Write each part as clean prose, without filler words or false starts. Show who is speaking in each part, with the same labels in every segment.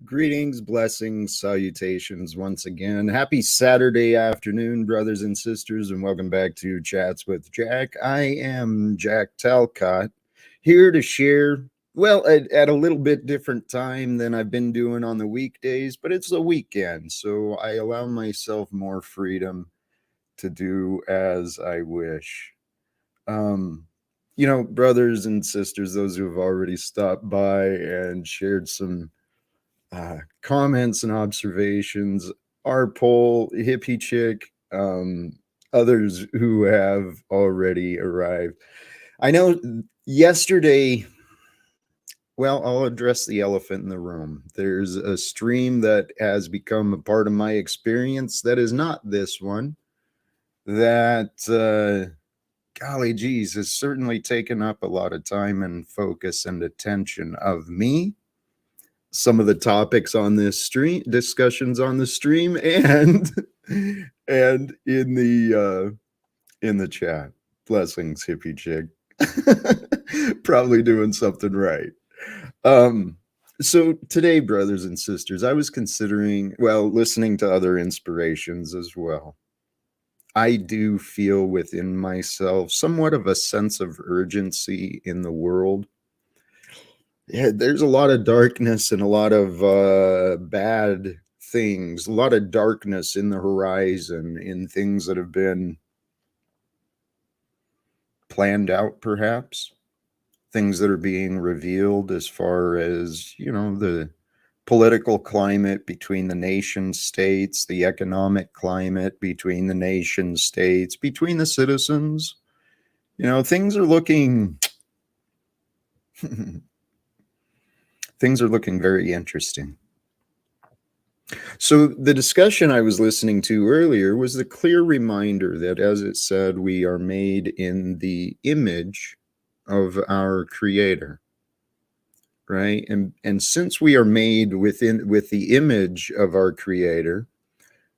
Speaker 1: Greetings, blessings, salutations once again. Happy Saturday afternoon, brothers and sisters, and welcome back to Chats with Jack. I am Jack Talcott, here to share, well, at a little bit different time than I've been doing on the weekdays, but it's a weekend, so I allow myself more freedom to do as I wish. Brothers and sisters, those who have already stopped by and shared some comments and observations, our poll, hippie chick, others who have already arrived. I know yesterday, well, I'll address the elephant in the room. There's a stream that has become a part of my experience that is not this one, that golly geez, has certainly taken up a lot of time and focus and attention of me. Some of the topics on this stream, discussions on the stream, and in the chat. Blessings, hippie chick. Probably doing something right. So today, brothers and sisters, I was considering, well, listening to other inspirations as well. I do feel within myself somewhat of a sense of urgency in the world. Yeah, there's a lot of darkness and a lot of bad things, a lot of darkness in the horizon, in things that have been planned out, perhaps, things that are being revealed as far as, the political climate between the nation states, the economic climate between the nation states, between the citizens. Things are looking... Things are looking very interesting. So the discussion I was listening to earlier was the clear reminder that, as it said, we are made in the image of our Creator, right? And since we are made with the image of our Creator,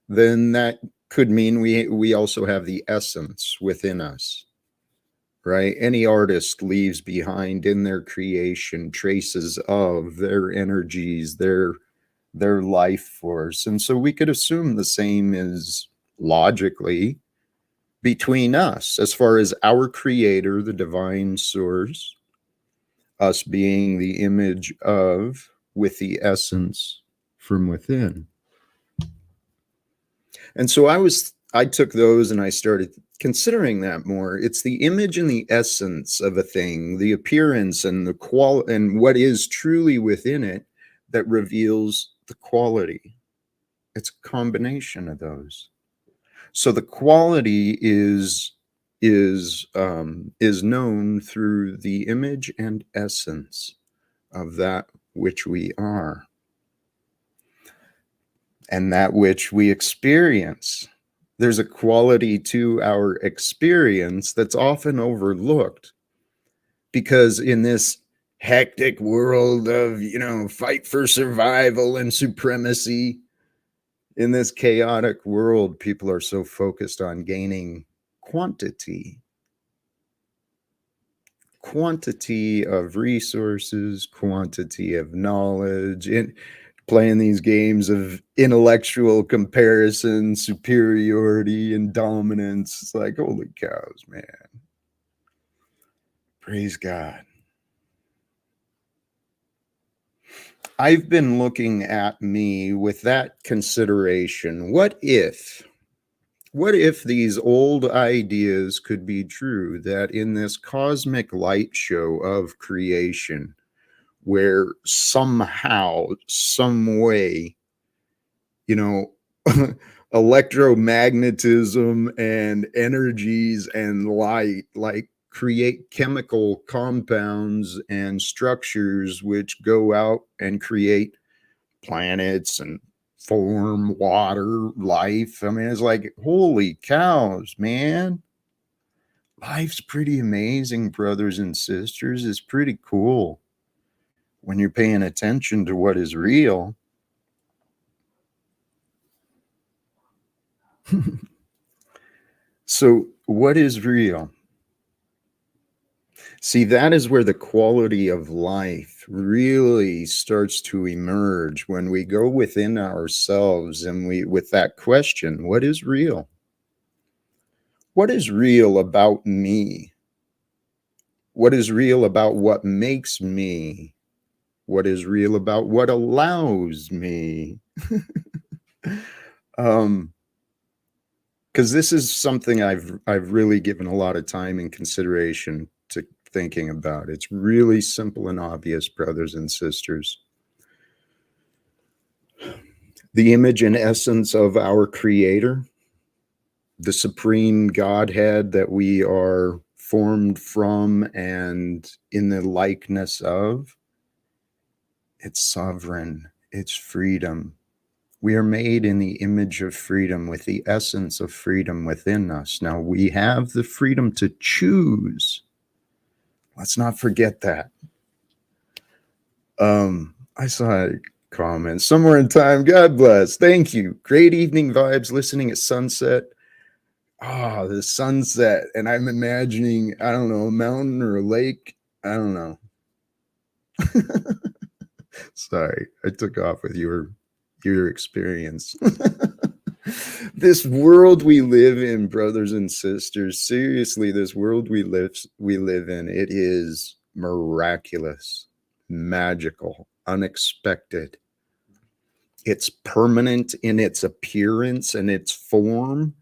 Speaker 1: then that could mean we also have the essence within us. Right? Any artist leaves behind in their creation traces of their energies, their life force. And so we could assume the same is logically between us, as far as our Creator, the divine source, us being the image of, with the essence from within. And so I took those and I started considering that more. It's the image and the essence of a thing, the appearance and the quality, and what is truly within it that reveals the quality. It's a combination of those. So the quality is known through the image and essence of that which we are, and that which we experience. There's a quality to our experience that's often overlooked, because in this hectic world of, fight for survival and supremacy, in this chaotic world, people are so focused on gaining quantity of resources, quantity of knowledge, and playing these games of intellectual comparison, superiority, and dominance. It's like, holy cows, man. Praise God. I've been looking at me with that consideration. What if these old ideas could be true, that in this cosmic light show of creation, where somehow, some way, electromagnetism and energies and light, like create chemical compounds and structures which go out and create planets and form water, life. I mean, it's like, holy cows, man. Life's pretty amazing, brothers and sisters. It's pretty cool when you're paying attention to what is real. So, what is real? See, that is where the quality of life really starts to emerge when we go within ourselves and with that question, what is real? What is real about me? What is real about what makes me? What is real about what allows me? Because this is something I've really given a lot of time and consideration to thinking about. It's really simple and obvious, brothers and sisters. The image and essence of our Creator, the supreme Godhead that we are formed from and in the likeness of, it's sovereign, it's freedom. We are made in the image of freedom with the essence of freedom within us. Now we have the freedom to choose. Let's not forget that. I saw a comment somewhere in time. God bless. Thank you. Great evening vibes listening at sunset. Oh, the sunset. And I'm imagining, I don't know, a mountain or a lake. I don't know. Sorry, I took off with your experience. This world we live in, brothers and sisters, seriously, this world we live in, it is miraculous, magical, unexpected. It's permanent in its appearance and its form,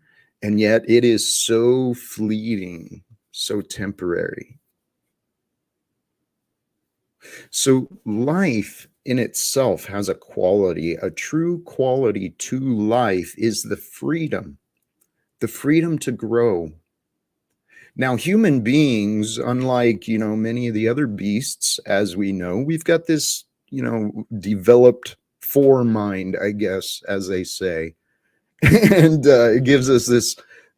Speaker 1: and yet it is so fleeting, so temporary. So life in itself has a quality. A true quality to life is the freedom to grow. Now, human beings, unlike, many of the other beasts, as we know, we've got this, developed foremind, I guess, as they say. And it gives us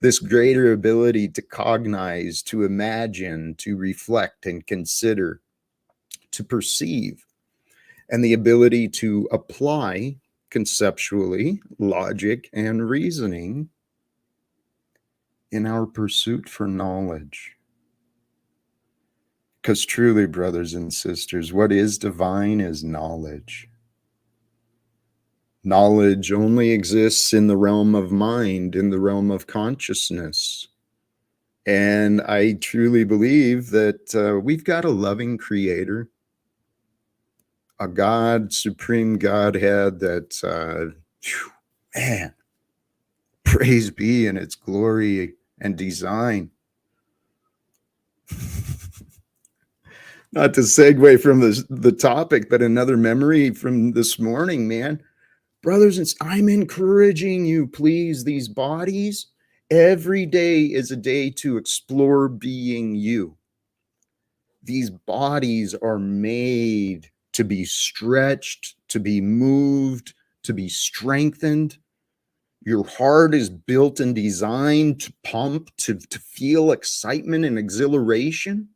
Speaker 1: this greater ability to cognize, to imagine, to reflect and consider, to perceive, and the ability to apply conceptually logic and reasoning in our pursuit for knowledge. Because truly, brothers and sisters, what is divine is knowledge. Knowledge only exists in the realm of mind, in the realm of consciousness. And I truly believe that we've got a loving creator, a God, supreme Godhead that, man, praise be in its glory and design. Not to segue from the topic, but another memory from this morning, man. Brothers, I'm encouraging you, please, these bodies, every day is a day to explore being you. These bodies are made to be stretched, to be moved, to be strengthened. Your heart is built and designed to pump, to feel excitement and exhilaration.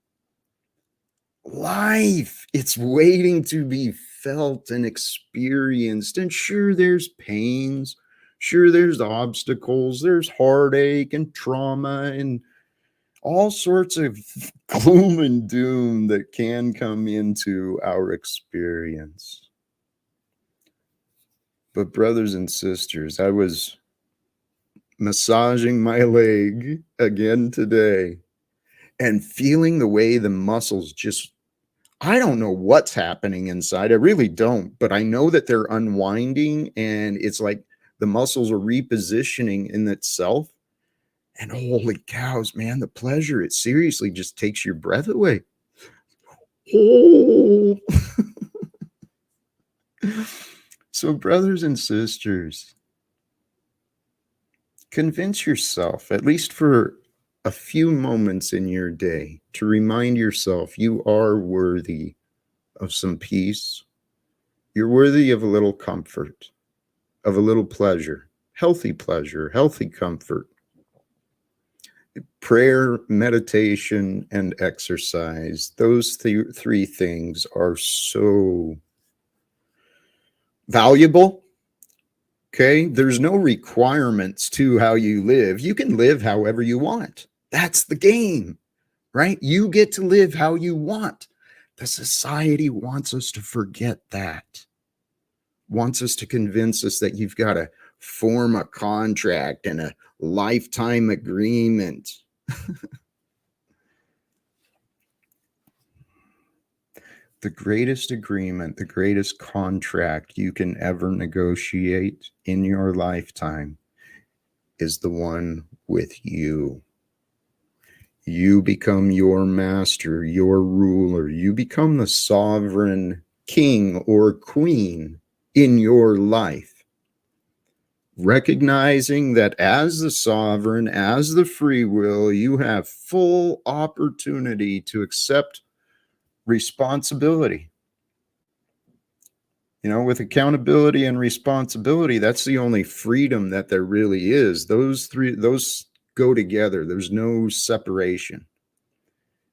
Speaker 1: Life, it's waiting to be felt and experienced. And sure, there's pains. Sure, there's obstacles. There's heartache and trauma and all sorts of gloom and doom that can come into our experience. But brothers and sisters, I was massaging my leg again today and feeling the way the muscles just, I don't know what's happening inside. I really don't, but I know that they're unwinding and it's like the muscles are repositioning in itself. And holy cows, man, the pleasure, it seriously just takes your breath away. Oh. So, brothers and sisters, Convince yourself, at least for a few moments in your day, to remind yourself you are worthy of some peace. You're worthy of a little comfort, of a little pleasure, healthy comfort. Prayer, meditation, and exercise, those three things are so valuable. Okay, there's no requirements to how you live. You can live however you want. That's the game, right? You get to live how you want. The society wants us to forget that, wants us to convince us that you've got to form a contract and a lifetime agreement. The greatest agreement, the greatest contract you can ever negotiate in your lifetime is the one with you. You become your master, your ruler. You become the sovereign king or queen in your life. Recognizing that as the sovereign, as the free will, you have full opportunity to accept responsibility. You know, with accountability and responsibility, that's the only freedom that there really is. Those go together. There's no separation.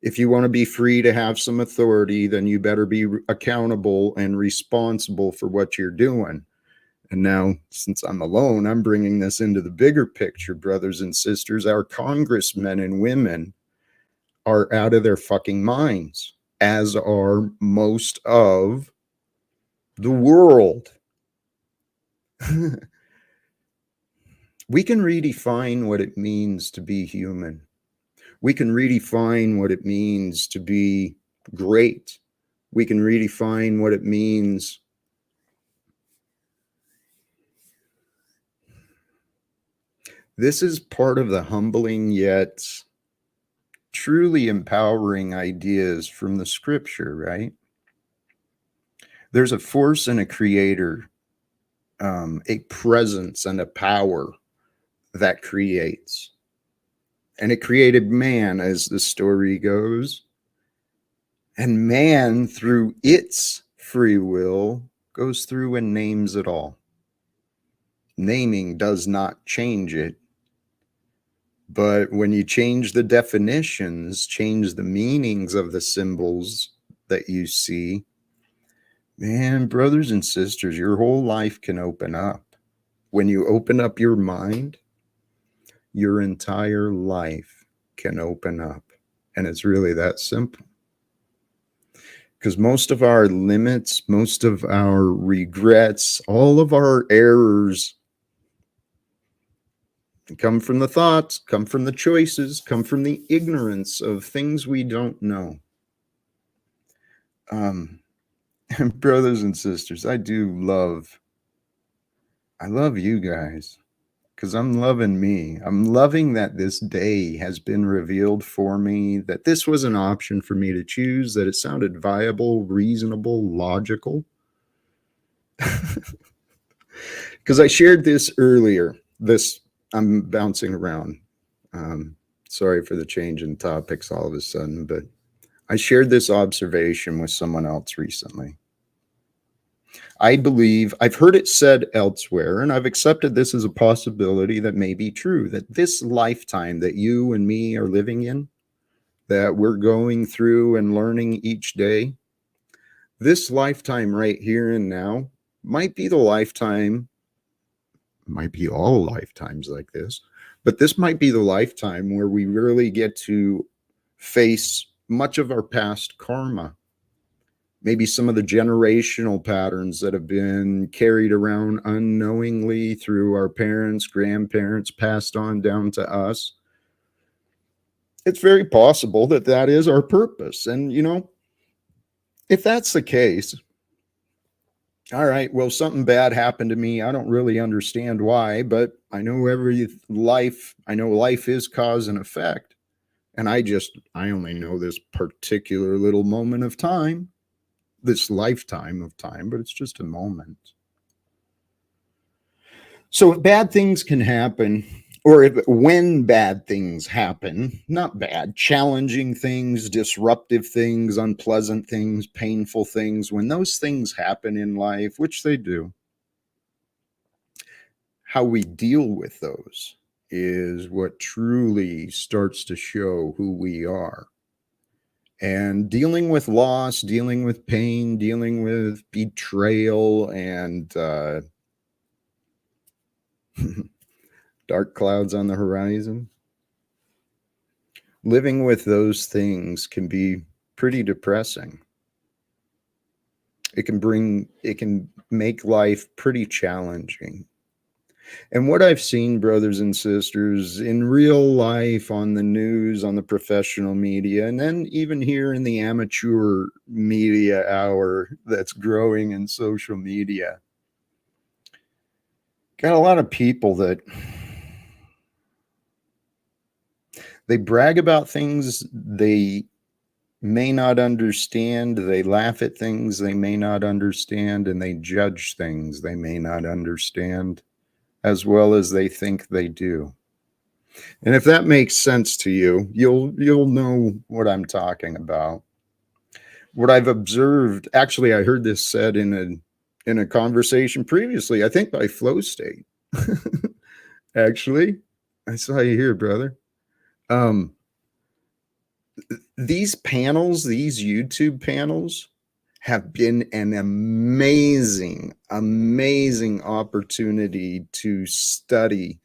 Speaker 1: If you want to be free to have some authority, then you better be accountable and responsible for what you're doing. And now, since I'm alone, I'm bringing this into the bigger picture, brothers and sisters. Our congressmen and women are out of their fucking minds, as are most of the world. We can redefine what it means to be human. We can redefine what it means to be great. We can redefine what it means this is part of the humbling yet truly empowering ideas from the scripture, right? There's a force and a creator, a presence and a power that creates. And it created man, as the story goes. And man, through its free will, goes through and names it all. Naming does not change it. But when you change the definitions, change the meanings of the symbols that you see, man, brothers and sisters, your whole life can open up. When you open up your mind, your entire life can open up. And it's really that simple. Because most of our limits, most of our regrets, all of our errors come from the thoughts, come from the choices, come from the ignorance of things we don't know. And brothers and sisters, I love you guys, because I'm loving me. I'm loving that this day has been revealed for me, that this was an option for me to choose, that it sounded viable, reasonable, logical. Because I shared this earlier. I'm bouncing around. Sorry for the change in topics all of a sudden, but I shared this observation with someone else recently. I believe, I've heard it said elsewhere, and I've accepted this as a possibility that may be true, that this lifetime that you and me are living in, that we're going through and learning each day, this lifetime right here and now might be the lifetime, might be all lifetimes like this, but this might be the lifetime where we really get to face much of our past karma. Maybe some of the generational patterns that have been carried around unknowingly through our parents, grandparents, passed on down to us. It's very possible that that is our purpose. And, you know, if that's the case, all right, well, something bad happened to me. I don't really understand why, but I know life is cause and effect. And I only know this particular little moment of time, this lifetime of time, but it's just a moment. So bad things can happen, or if, when bad things happen, not bad, challenging things, disruptive things, unpleasant things, painful things, when those things happen in life, which they do, how we deal with those is what truly starts to show who we are. And dealing with loss, dealing with pain, dealing with betrayal, and dark clouds on the horizon, living with those things can be pretty depressing. It can make life pretty challenging. And what I've seen, brothers and sisters, in real life, on the news, on the professional media, and then even here in the amateur media hour that's growing in social media, got a lot of people that they brag about things they may not understand, they laugh at things they may not understand, and they judge things they may not understand as well as they think they do. And if that makes sense to you, you'll know what I'm talking about. What I've observed, actually, I heard this said in a conversation previously, I think by Flow State. Actually, I saw you here, brother. These panels, these YouTube panels, have been an amazing, amazing opportunity to study.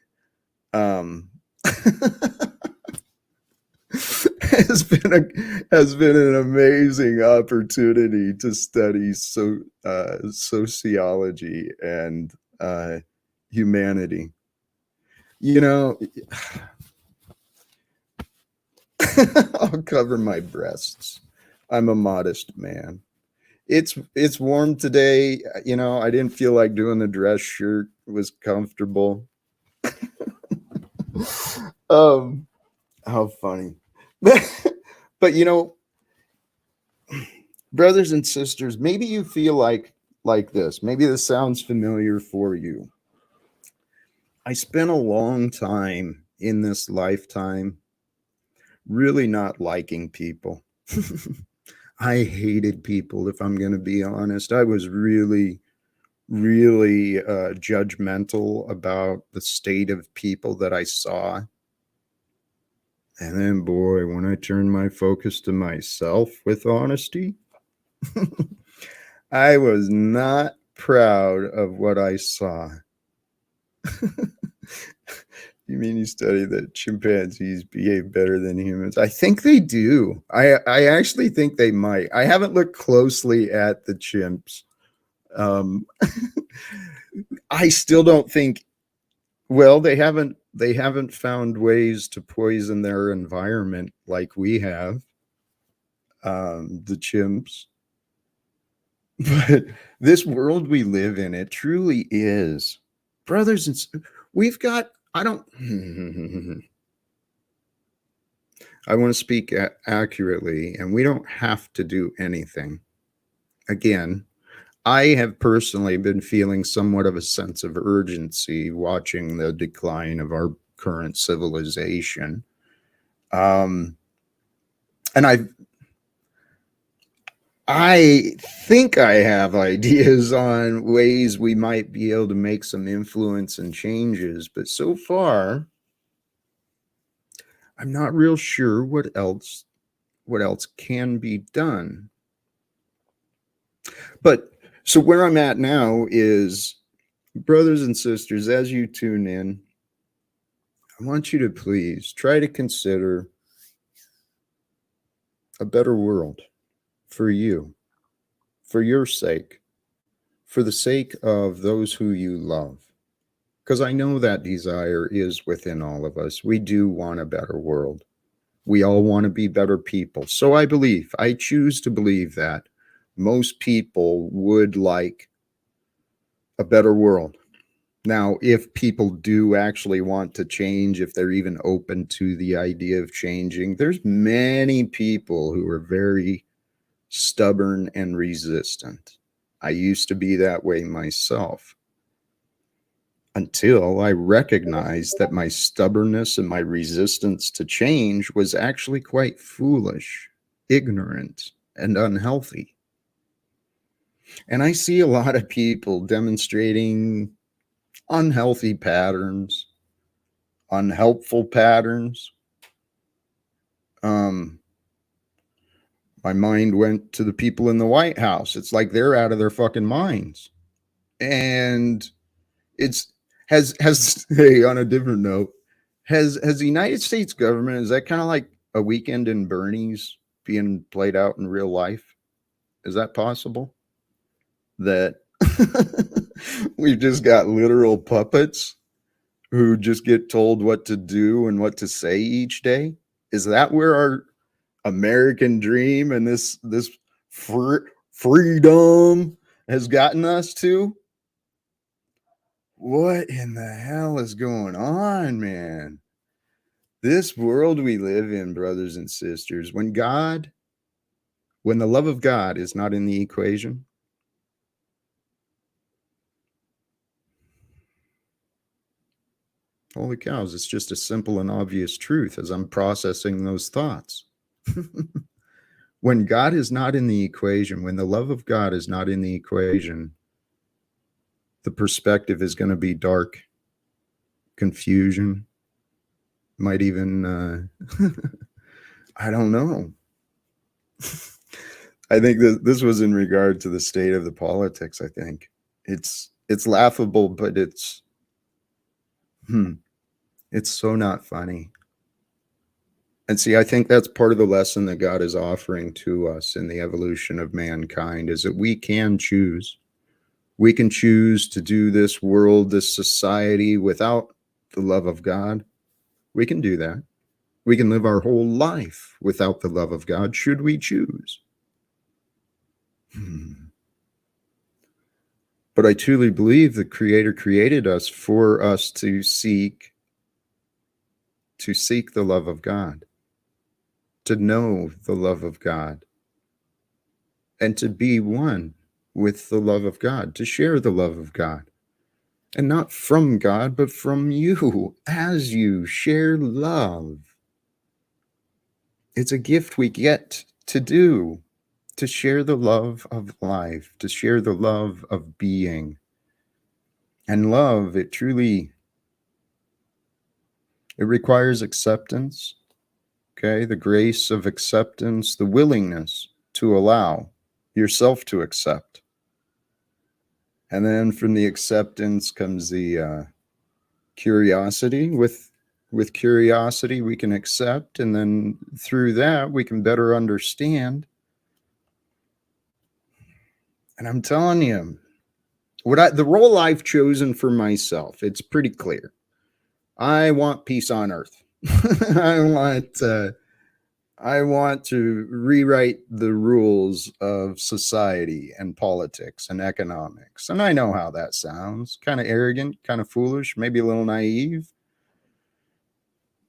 Speaker 1: Has been an amazing opportunity to study sociology and humanity. You know, I'll cover my breasts. I'm a modest man. It's warm today. You know, I didn't feel like doing the dress shirt. It was comfortable. How funny. But you know, brothers and sisters, maybe you feel like this. Maybe this sounds familiar for you. I spent a long time in this lifetime really not liking people. I hated people, if I'm going to be honest. I was really, really judgmental about the state of people that I saw. And then, boy, when I turned my focus to myself with honesty, I was not proud of what I saw. You mean you study that chimpanzees behave better than humans? I think they do. I actually think they might. I haven't looked closely at the chimps. I still don't think. Well, they haven't found ways to poison their environment like we have. The chimps. But this world we live in, it truly is, brothers and we've got. I don't. I want to speak accurately, and we don't have to do anything. Again, I have personally been feeling somewhat of a sense of urgency watching the decline of our current civilization. And I think I have ideas on ways we might be able to make some influence and changes, but so far, I'm not real sure what else can be done. But so where I'm at now is, brothers and sisters, as you tune in, I want you to please try to consider a better world for you, for your sake, for the sake of those who you love. Because I know that desire is within all of us. We do want a better world. We all want to be better people. So I choose to believe that most people would like a better world. Now, if people do actually want to change, if they're even open to the idea of changing, there's many people who are very stubborn and resistant. I used to be that way myself. until I recognized that my stubbornness and my resistance to change was actually quite foolish, ignorant, and unhealthy. And I see a lot of people demonstrating unhealthy patterns, unhelpful patterns. Um, my mind went to the people in the White House. It's like they're out of their fucking minds. And it's has hey, on a different note, has the United States government, is that kind of like a weekend in Bernie's being played out in real life? Is that possible? That we've just got literal puppets who just get told what to do and what to say each day? Is that where our American dream and this freedom has gotten us to? What in the hell is going on, man? This world we live in, brothers and sisters, when the love of God is not in the equation, holy cows, it's just a simple and obvious truth as I'm processing those thoughts. When God is not in the equation, when the love of God is not in the equation, the perspective is going to be dark, confusion, might even, I don't know. I think that this was in regard to the state of the politics. I think it's laughable, but it's so not funny. And see, I think that's part of the lesson that God is offering to us in the evolution of mankind is that we can choose. We can choose to do this world, this society without the love of God. We can do that. We can live our whole life without the love of God, should we choose. But I truly believe the Creator created us for us to seek the love of God, to know the love of God, and to be one with the love of God, to share the love of God. And not from God, but from you as you share love. It's a gift we get to do, to share the love of life, to share the love of being. And love, it requires acceptance, okay? The grace of acceptance, the willingness to allow yourself to accept. And then from the acceptance comes the curiosity. With curiosity, we can accept, and then through that, we can better understand. And I'm telling you, the role I've chosen for myself, it's pretty clear. I want peace on earth. I want to rewrite the rules of society and politics and economics. And I know how that sounds. Kind of arrogant, kind of foolish, maybe a little naive.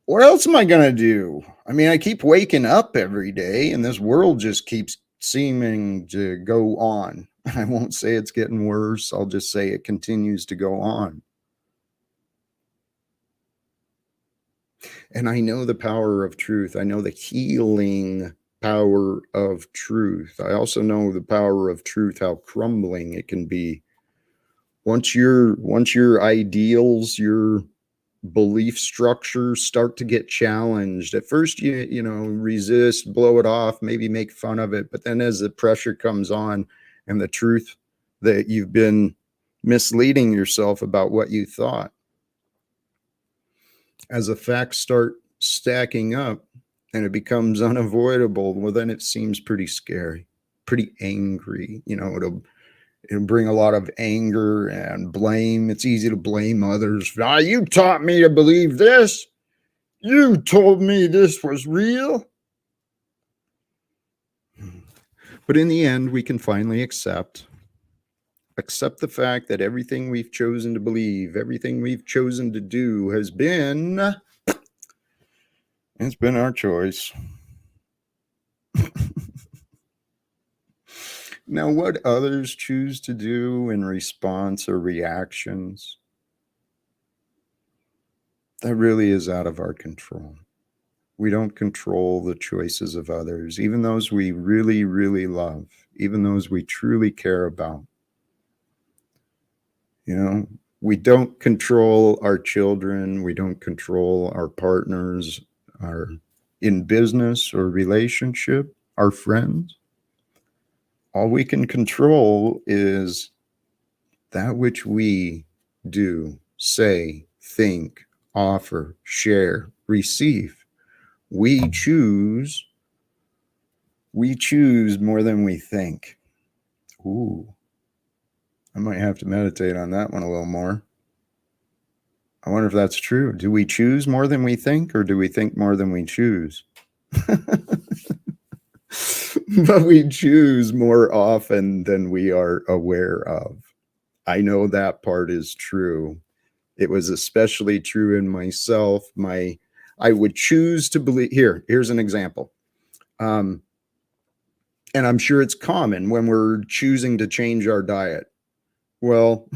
Speaker 1: What else am I going to do? I mean, I keep waking up every day and this world just keeps seeming to go on. I won't say it's getting worse. I'll just say it continues to go on. And I know the power of truth. I know the healing power of truth. I also know the power of truth, how crumbling it can be. Once your ideals, your belief structures start to get challenged. At first you resist, blow it off, maybe make fun of it, but then as the pressure comes on and the truth that you've been misleading yourself about what you thought, as the facts start stacking up and it becomes unavoidable, well, then it seems pretty scary, pretty angry. It'll bring a lot of anger and blame. It's easy to blame others. You taught me to believe this. You told me this was real. But in the end, we can finally accept the fact that everything we've chosen to believe, everything we've chosen to do it's been our choice. Now, what others choose to do in response or reactions, that really is out of our control. We don't control the choices of others, even those we really, really love, even those we truly care about. You know, we don't control our children, we don't control our partners, our in business or relationship, our friends. All we can control is that which we do, say, think, offer, share, receive. We choose more than we think. Ooh, I might have to meditate on that one a little more. I wonder if that's true. Do we choose more than we think, or do we think more than we choose? But we choose more often than we are aware of. I know that part is true. It was especially true in myself. I would choose to believe. Here's an example. And I'm sure it's common when we're choosing to change our diet. Well,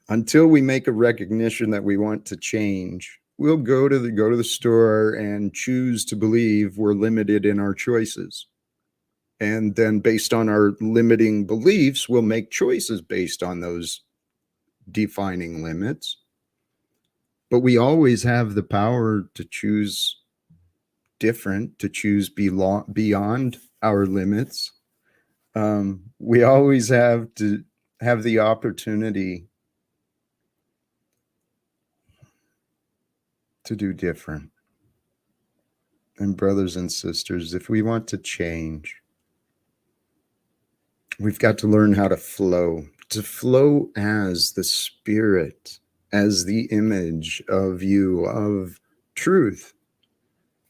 Speaker 1: until we make a recognition that we want to change, we'll go to the store and choose to believe we're limited in our choices. And then based on our limiting beliefs, we'll make choices based on those defining limits. But we always have the power to choose different, to choose beyond our limits. We always have to have the opportunity to do different. And brothers and sisters, if we want to change, we've got to learn how to flow as the Spirit, as the image of you, of truth.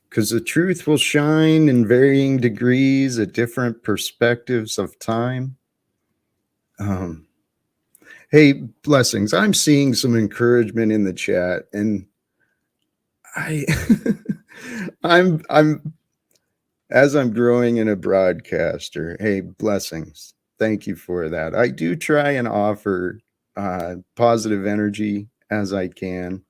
Speaker 1: Because the truth will shine in varying degrees at different perspectives of time. Hey, blessings. I'm seeing some encouragement in the chat, and I'm as I'm growing in a broadcaster. Hey, blessings. Thank you for that. I do try and offer positive energy as I can.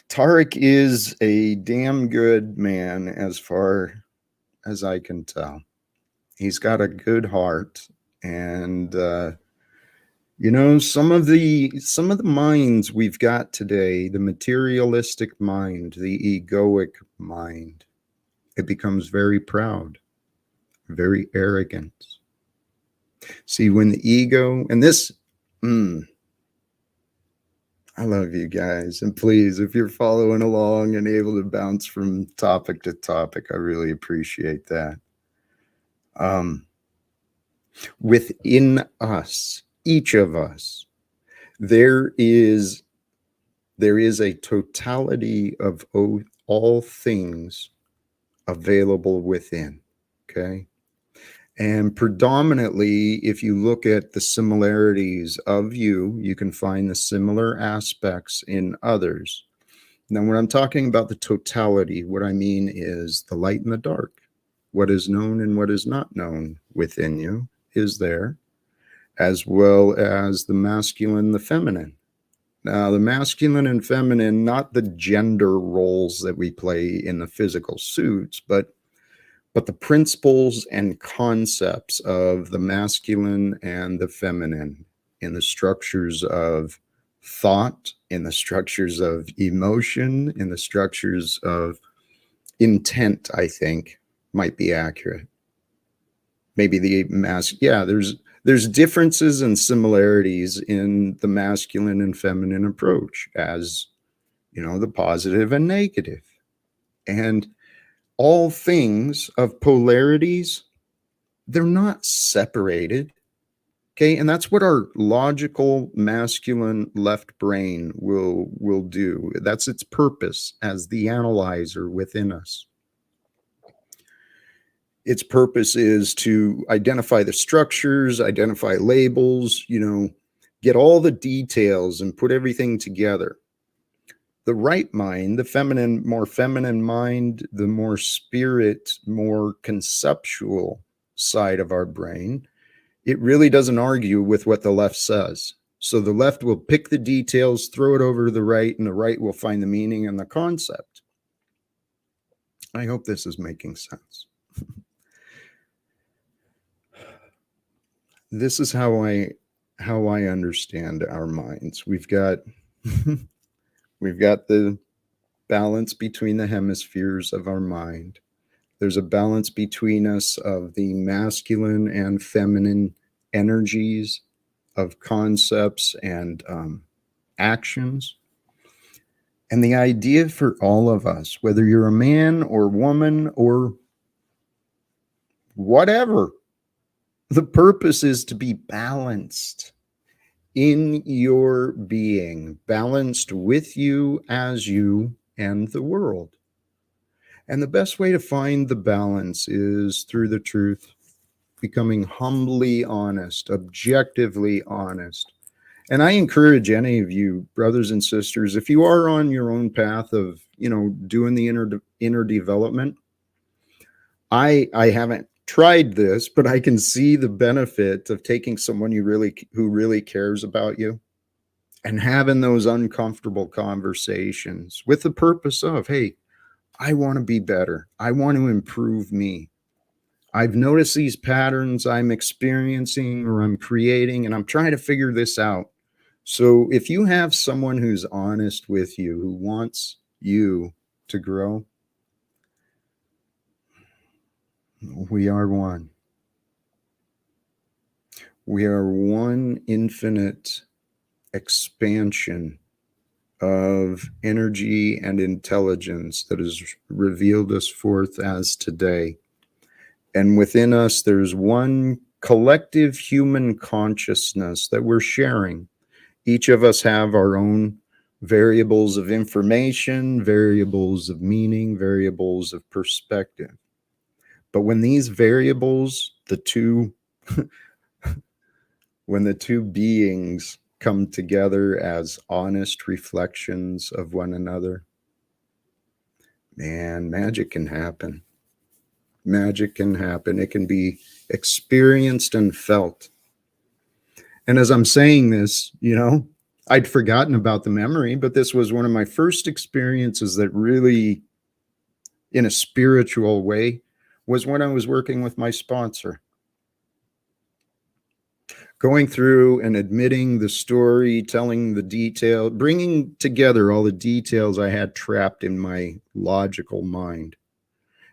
Speaker 1: Tarek is a damn good man as far as I can tell. He's got a good heart, and some of the minds we've got today, the materialistic mind, the egoic mind, it becomes very proud, very arrogant. See, when the ego, and this, I love you guys. And please, if you're following along and able to bounce from topic to topic, I really appreciate that. Within us, each of us, there is a totality of all things available within, okay? And predominantly, if you look at the similarities of you can find the similar aspects in others. Now, when I'm talking about the totality, what I mean is the light and the dark. What is known and what is not known within you is there, as well as the masculine, the feminine. Now, the masculine and feminine, not the gender roles that we play in the physical suits, but the principles and concepts of the masculine and the feminine in the structures of thought, in the structures of emotion, in the structures of intent, I think might be accurate. Maybe there's differences and similarities in the masculine and feminine approach, as the positive and negative. And all things of polarities, they're not separated. Okay. And that's what our logical masculine left brain will do. That's its purpose as the analyzer within us. Its purpose is to identify the structures, identify labels, get all the details and put everything together. The right mind, the more feminine mind, the more spirit, more conceptual side of our brain, it really doesn't argue with what the left says. So the left will pick the details, throw it over to the right, and the right will find the meaning and the concept. I hope this is making sense. This is how I understand our minds. We've got we've got the balance between the hemispheres of our mind. There's a balance between us of the masculine and feminine energies of concepts and actions. And the idea for all of us, whether you're a man or woman or whatever, the purpose is to be balanced in your being, balanced with you as you and the world. And the best way to find the balance is through the truth, becoming humbly honest, objectively honest. And I encourage any of you, brothers and sisters, if you are on your own path of, doing the inner development, I haven't tried this, but I can see the benefit of taking someone who really cares about you and having those uncomfortable conversations with the purpose of, hey, I want to be better. I want to improve me. I've noticed these patterns I'm experiencing or I'm creating, and I'm trying to figure this out. So if you have someone who's honest with you, who wants you to grow, we are one. We are one infinite expansion of energy and intelligence that has revealed us forth as today. And within us, there's one collective human consciousness that we're sharing. Each of us have our own variables of information, variables of meaning, variables of perspective. But when these variables, when the two beings come together as honest reflections of one another, man, magic can happen. Magic can happen. It can be experienced and felt. And as I'm saying this, I'd forgotten about the memory, but this was one of my first experiences that really, in a spiritual way, was when I was working with my sponsor. Going through and admitting the story, telling the detail, bringing together all the details I had trapped in my logical mind,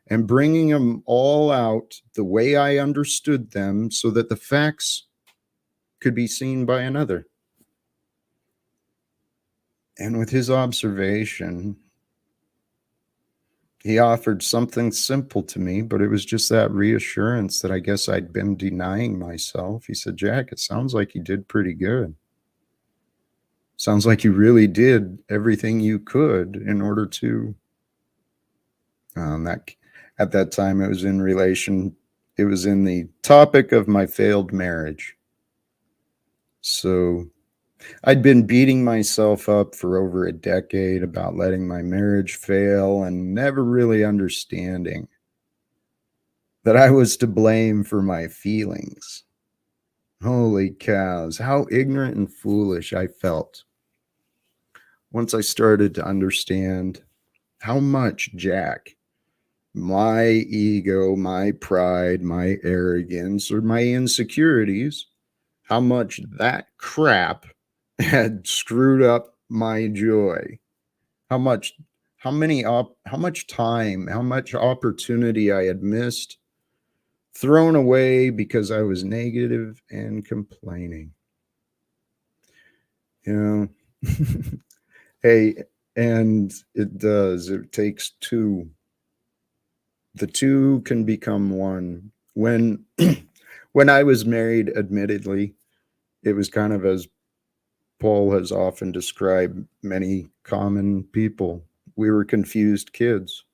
Speaker 1: and bringing them all out the way I understood them so that the facts could be seen by another. And with his observation, he offered something simple to me, but it was just that reassurance that I guess I'd been denying myself. He said, Jack, it sounds like you did pretty good. Sounds like you really did everything you could in order to, at that time it was in the topic of my failed marriage. So I'd been beating myself up for over a decade about letting my marriage fail and never really understanding that I was to blame for my feelings. Holy cows, how ignorant and foolish I felt once I started to understand how much Jack, my ego, my pride, my arrogance, or my insecurities, how much that crap had screwed up my joy. How much time, how much opportunity I had missed, thrown away because I was negative and complaining. Hey, and it takes two. The two can become one. When I was married, admittedly, it was kind of as Paul has often described many common people. We were confused kids.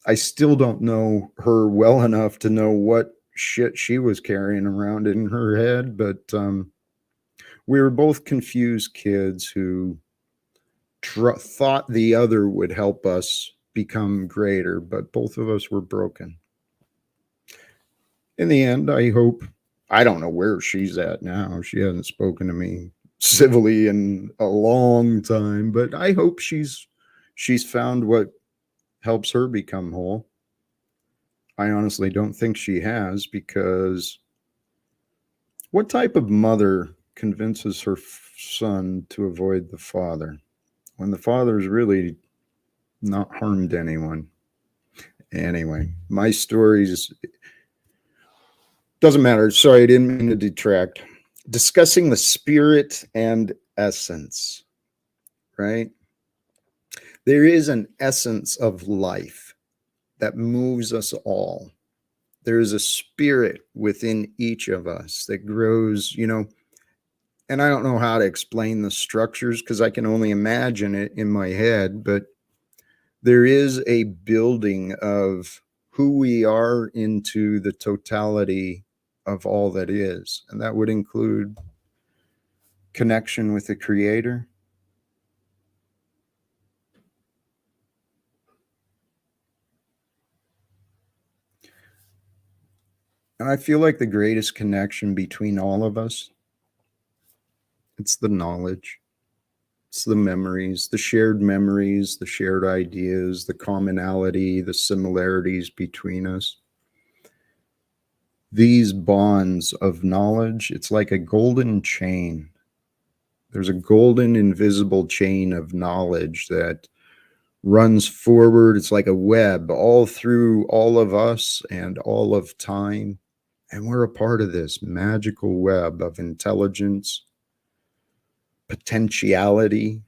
Speaker 1: I still don't know her well enough to know what shit she was carrying around in her head, but we were both confused kids who thought the other would help us become greater, but both of us were broken. In the end, I hope I don't know where she's at now. She hasn't spoken to me civilly in a long time, but I hope she's found what helps her become whole. I honestly don't think she has, because what type of mother convinces her son to avoid the father when the father's really not harmed anyone? Anyway, my stories doesn't matter. Sorry, I didn't mean to detract. Discussing the spirit and essence, right? There is an essence of life that moves us all. There is a spirit within each of us that grows, and I don't know how to explain the structures because I can only imagine it in my head, but there is a building of who we are into the totality of all that is. And that would include connection with the creator. And I feel like the greatest connection between all of us, it's the knowledge. It's the memories, the shared ideas, the commonality, the similarities between us. These bonds of knowledge, it's like a golden chain. There's a golden, invisible chain of knowledge that runs forward. It's like a web all through all of us and all of time. And we're a part of this magical web of intelligence, potentiality,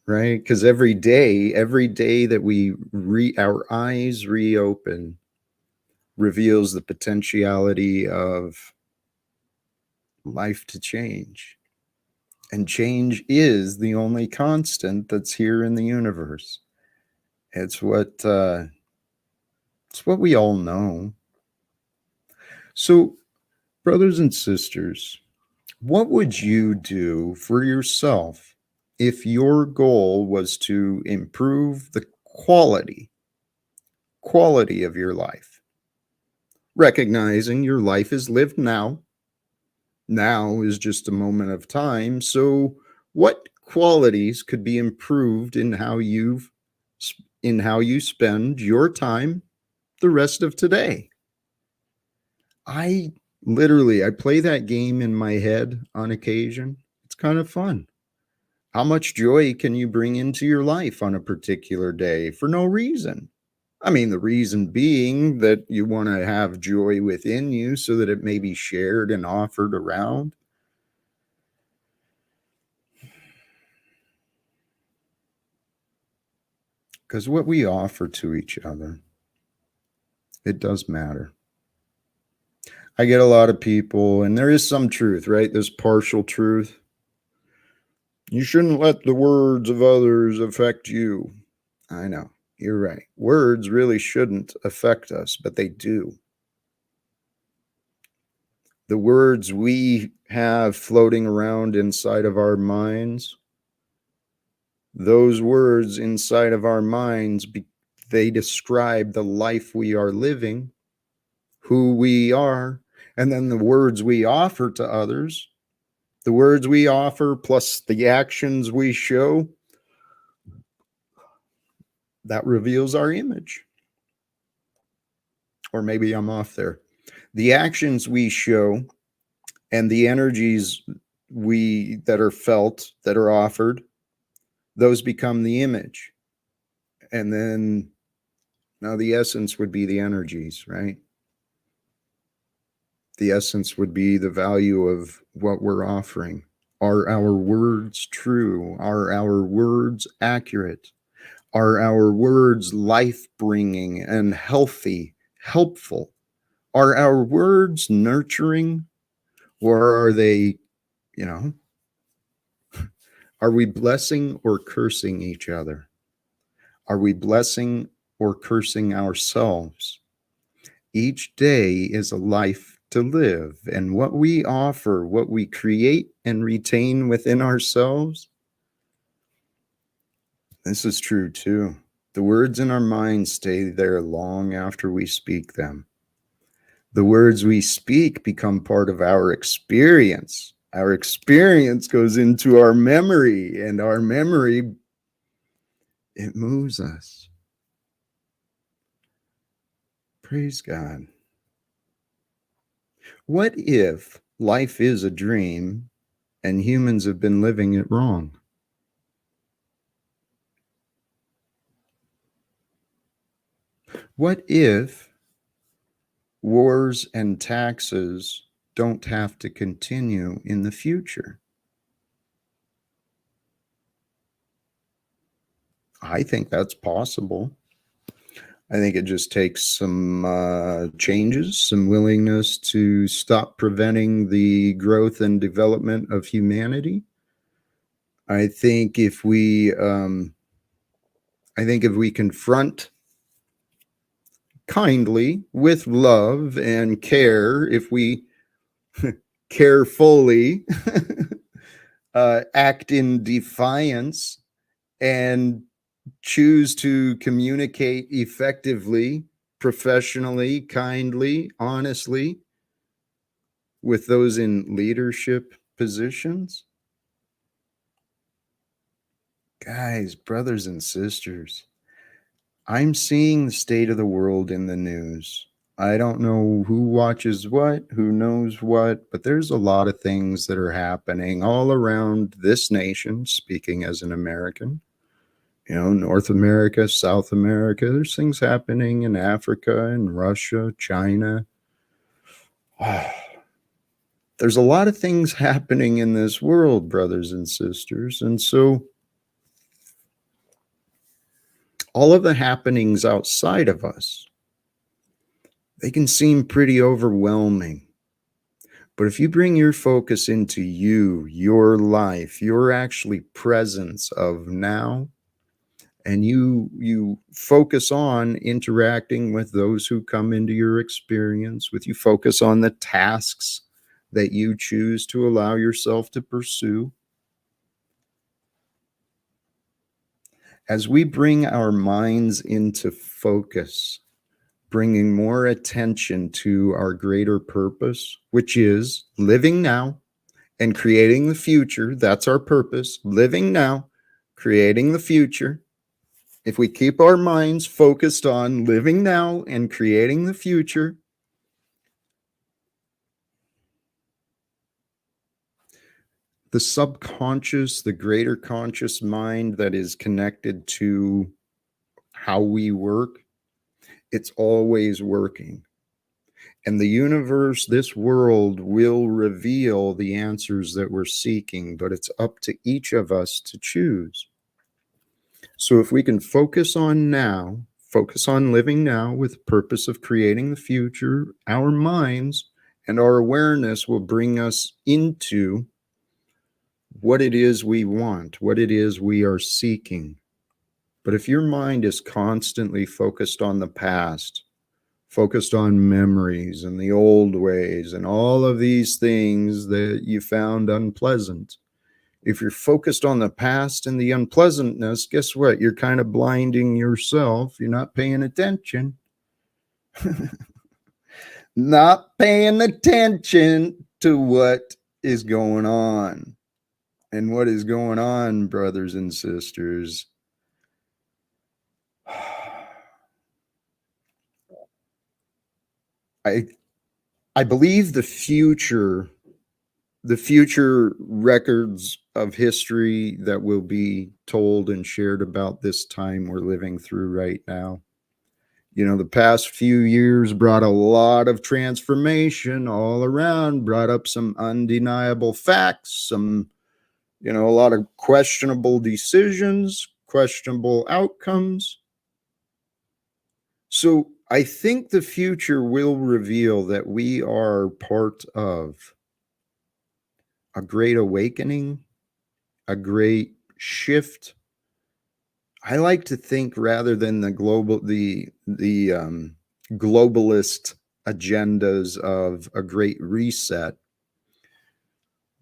Speaker 1: right? Because every day that our eyes reopen reveals the potentiality of life to change. And change is the only constant that's here in the universe. It's what we all know. So, brothers and sisters, what would you do for yourself if your goal was to improve the quality of your life? Recognizing your life is lived now. Now is just a moment of time. So, what qualities could be improved in how you spend your time the rest of today? I I play that game in my head on occasion. It's kind of fun. How much joy can you bring into your life on a particular day for no reason? I mean, the reason being that you want to have joy within you so that it may be shared and offered around. Because what we offer to each other, it does matter. I get a lot of people, and there is some truth, right? There's partial truth. You shouldn't let the words of others affect you. I know, you're right. Words really shouldn't affect us, but they do. The words we have floating around inside of our minds, those words inside of our minds, they describe the life we are living, who we are, and then the words we offer to others, the words we offer plus the actions we show, that reveals our image. Or maybe I'm off there. The actions we show and the energies that are felt, that are offered, those become the image. And then now the essence would be the energies, right? The essence would be the value of what we're offering. Are our words true? Are our words accurate? Are our words life bringing and healthy, helpful? Are our words nurturing, or are they, you know, are we blessing or cursing each other? Are we blessing or cursing ourselves? Each day is a life to live, and what we offer, what we create and retain within ourselves, this is true too. The words in our minds stay there long after we speak them. The words we speak become part of our experience. Our experience goes into our memory, and our memory, it moves us. Praise God. What if life is a dream and humans have been living it wrong? What if wars and taxes don't have to continue in the future? I think that's possible. I think it just takes some changes, some willingness to stop preventing the growth and development of humanity. I think if we, confront kindly with love and care, if we carefully act in defiance and choose to communicate effectively, professionally, kindly, honestly with those in leadership positions. Guys, brothers and sisters, I'm seeing the state of the world in the news. I don't know who watches what, who knows what, but there's a lot of things that are happening all around this nation, speaking as an American. You know, North America, South America, there's things happening in Africa and Russia, China. There's a lot of things happening in this world, brothers and sisters. And so all of the happenings outside of us, they can seem pretty overwhelming. But if you bring your focus into you, your life, your actually presence of now, and you focus on interacting with those who come into your experience, with you focus on the tasks that you choose to allow yourself to pursue, as we bring our minds into focus, bringing more attention to our greater purpose, which is living now and creating the future. That's our purpose, living now, creating the future. If we keep our minds focused on living now and creating the future, the subconscious, the greater conscious mind that is connected to how we work, it's always working. And the universe, this world, will reveal the answers that we're seeking, but it's up to each of us to choose. So if we can focus on now, focus on living now with the purpose of creating the future, our minds and our awareness will bring us into what it is we want, what it is we are seeking. But if your mind is constantly focused on the past, focused on memories and the old ways and all of these things that you found unpleasant, if you're focused on the past and the unpleasantness, guess what? You're kind of blinding yourself. You're not paying attention. Not paying attention to what is going on. And what is going on, brothers and sisters? I believe the future records of history that will be told and shared about this time we're living through right now. You know, the past few years brought a lot of transformation all around, brought up some undeniable facts, some, you know, a lot of questionable decisions, questionable outcomes. So I think the future will reveal that we are part of a great awakening, a great shift. I like to think rather than the globalist agendas of a great reset.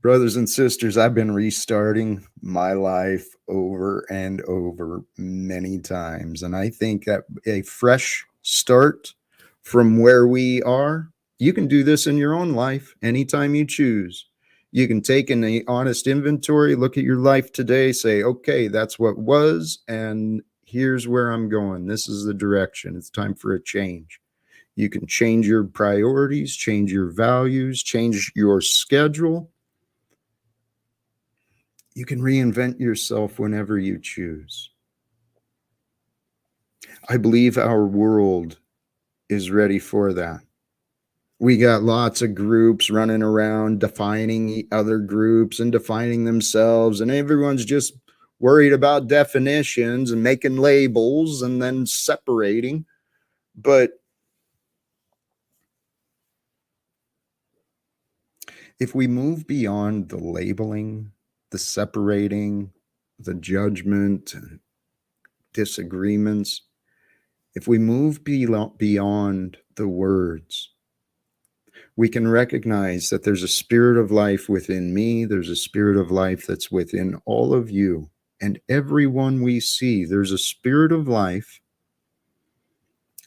Speaker 1: Brothers and sisters, I've been restarting my life over and over many times. And I think that a fresh start from where we are, You can do this in your own life anytime you choose. You can take an honest inventory, look at your life today, say, okay, that's what was, and here's where I'm going. This is the direction. It's time for a change. You can change your priorities, change your values, change your schedule. You can reinvent yourself whenever you choose. I believe our world is ready for that. We got lots of groups running around defining other groups and defining themselves, and everyone's just worried about definitions and making labels and then separating. But if we move beyond the labeling, the separating, the judgment, disagreements, if we move beyond the words, we can recognize that there's a spirit of life within me. There's a spirit of life that's within all of you. And everyone we see, there's a spirit of life.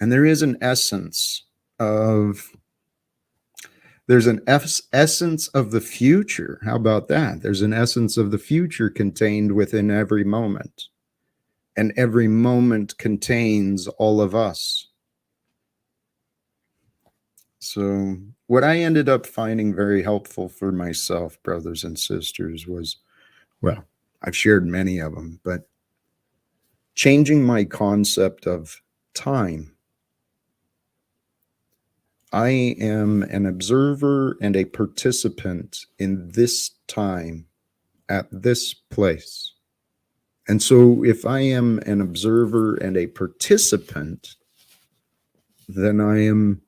Speaker 1: And there is an essence of, there's an essence of the future. How about that? There's an essence of the future contained within every moment. And every moment contains all of us. So what I ended up finding very helpful for myself, brothers and sisters, was, well, I've shared many of them, but changing my concept of time. I am an observer and a participant in this time at this place. And so if I am an observer and a participant, then I am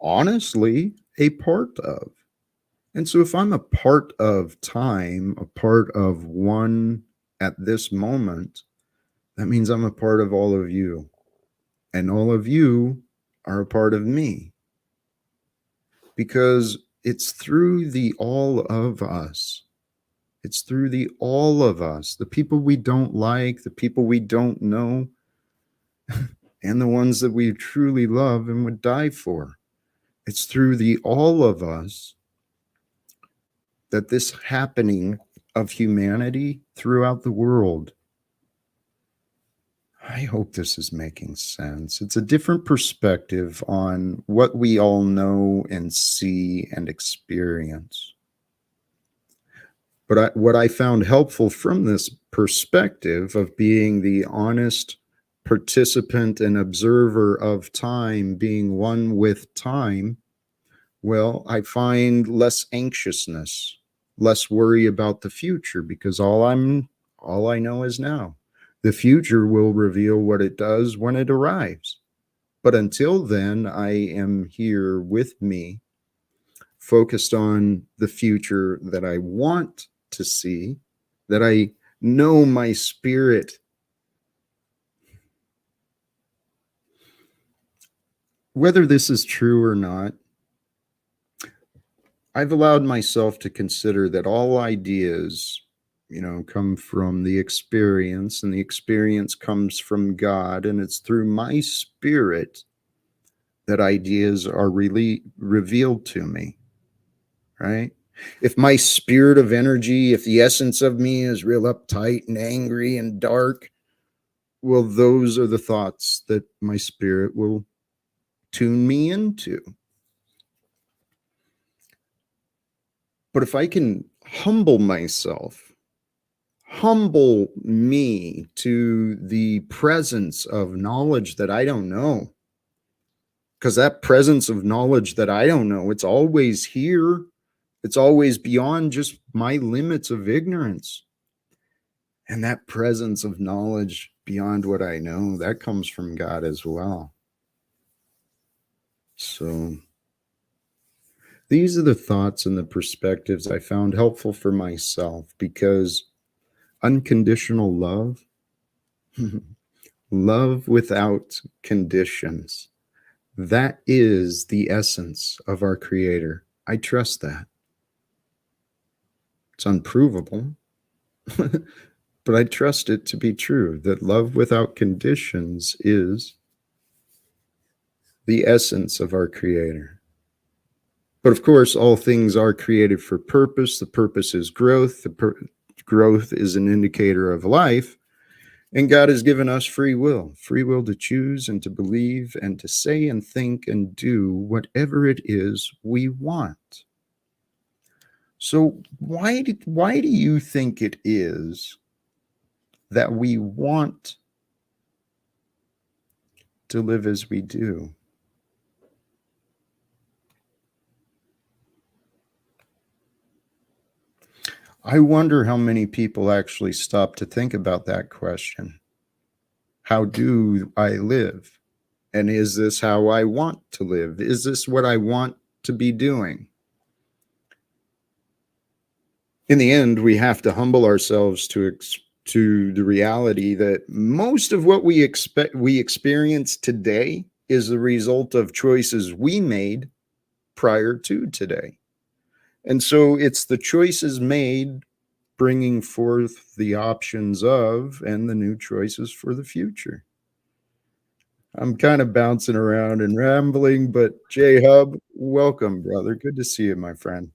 Speaker 1: honestly a part of. And so if I'm a part of time, a part of one at this moment, that means I'm a part of all of you. And all of you are a part of me. Because it's through the all of us. It's through the all of us, the people we don't like, the people we don't know, and the ones that we truly love and would die for. It's through the all of us that this happening of humanity throughout the world. I hope this is making sense. It's a different perspective on what we all know and see and experience. But what I found helpful from this perspective of being the honest participant and observer of time, being one with time, well, I find less anxiousness, less worry about the future, because all I know is now. The future will reveal what it does when it arrives. But until then, I am here with me, focused on the future that I want to see, that I know my spirit. Whether this is true or not, I've allowed myself to consider that all ideas, come from the experience, and the experience comes from God, and it's through my spirit that ideas are really revealed to me, right? If my spirit of energy, if the essence of me is real uptight and angry and dark, well, those are the thoughts that my spirit will tune me into. But if I can humble myself, humble me to the presence of knowledge that I don't know, because that presence of knowledge that I don't know, it's always here. It's always beyond just my limits of ignorance. And that presence of knowledge beyond what I know, that comes from God as well. So these are the thoughts and the perspectives I found helpful for myself, because unconditional love, love without conditions, that is the essence of our Creator. I trust that. It's unprovable, but I trust it to be true, that love without conditions is the essence of our Creator. But of course, all things are created for purpose. The purpose is growth. Growth is an indicator of life. And God has given us free will to choose and to believe and to say and think and do whatever it is we want. So why do you think it is that we want to live as we do? I wonder how many people actually stop to think about that question. How do I live? And is this how I want to live? Is this what I want to be doing? In the end, we have to humble ourselves to the reality that most of what we experience today is the result of choices we made prior to today. And so it's the choices made bringing forth the options of and the new choices for the future. I'm kind of bouncing around and rambling, but J Hub, welcome, brother. Good to see you, my friend.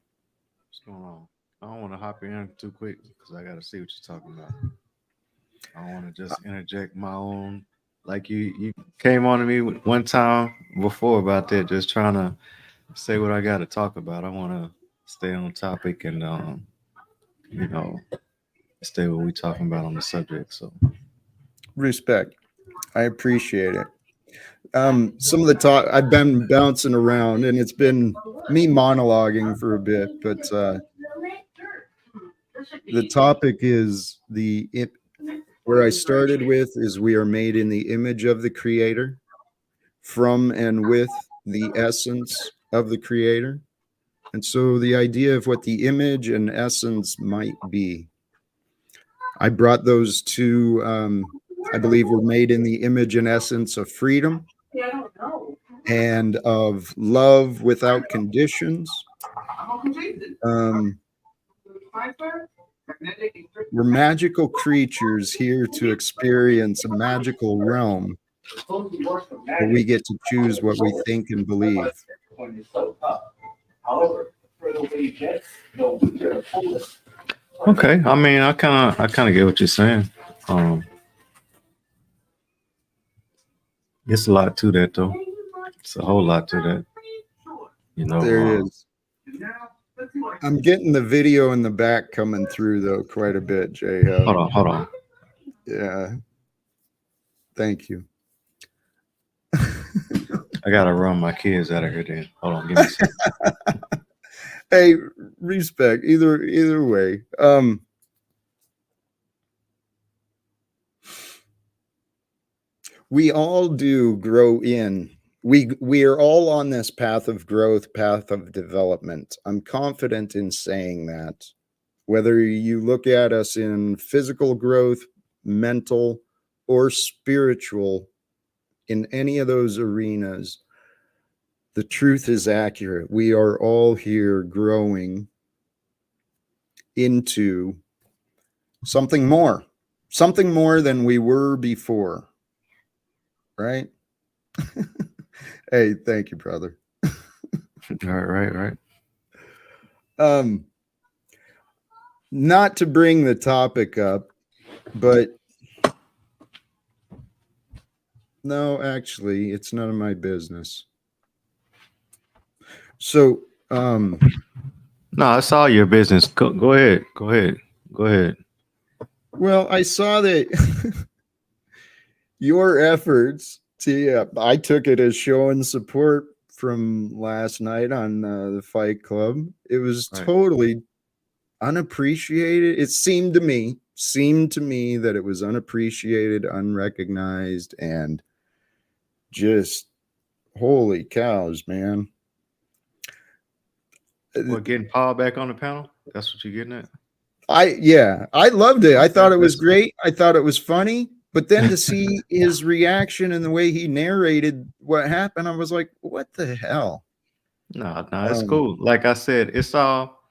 Speaker 2: What's going on? I don't want to hop in too quick because I got to see what you're talking about. I want to just interject my own. Like you came on to me one time before about that, just trying to say what I got to talk about. I want to stay on topic and you know, stay what we talking about on the subject. So
Speaker 1: Respect. I appreciate it. Some of the talk I've been bouncing around, and it's been me monologuing for a bit, but the topic is where I started with is we are made in the image of the Creator, from and with the essence of the Creator. And so the idea of what the image and essence might be. I brought those two, I believe we're made in the image and essence of freedom and of love without conditions. Um, we're magical creatures here to experience a magical realm where we get to choose what we think and believe.
Speaker 2: okay, I mean, I kind of get what you're saying. Um, it's a lot to that though. It's a whole lot to that. You know,
Speaker 1: There is. I'm getting the video in the back coming through though quite a bit, J Hub.
Speaker 2: hold on.
Speaker 1: Yeah, thank you.
Speaker 2: I gotta run my kids out of here. Then hold on, give me a second.
Speaker 1: Hey, respect either way. We all do grow in. We are all on this path of growth, path of development. I'm confident in saying that. Whether you look at us in physical growth, mental, or spiritual, in any of those arenas, the truth is accurate. We are all here growing into something more than we were before, right? Hey, thank you, brother.
Speaker 2: Right.
Speaker 1: Um, not to bring the topic up, but no, actually, it's none of my business. So,
Speaker 2: No, it's all your business. Go ahead. Go ahead. Go ahead.
Speaker 1: well, I saw that your efforts. See, I took it as showing support from last night on the Fight Club. It was
Speaker 2: Right.
Speaker 1: totally unappreciated. It seemed to me that it was unappreciated, unrecognized, and just holy cows, man.
Speaker 2: What, getting Paul back on the panel? That's what you're getting at?
Speaker 1: I loved it. I
Speaker 2: Okay,
Speaker 1: thought it was
Speaker 2: that's cool.
Speaker 1: great. I thought it was funny. But then to see his reaction and the way he narrated what happened, I was like, what the hell?
Speaker 2: No, it's
Speaker 1: Um,
Speaker 2: cool. Like I said, it's all.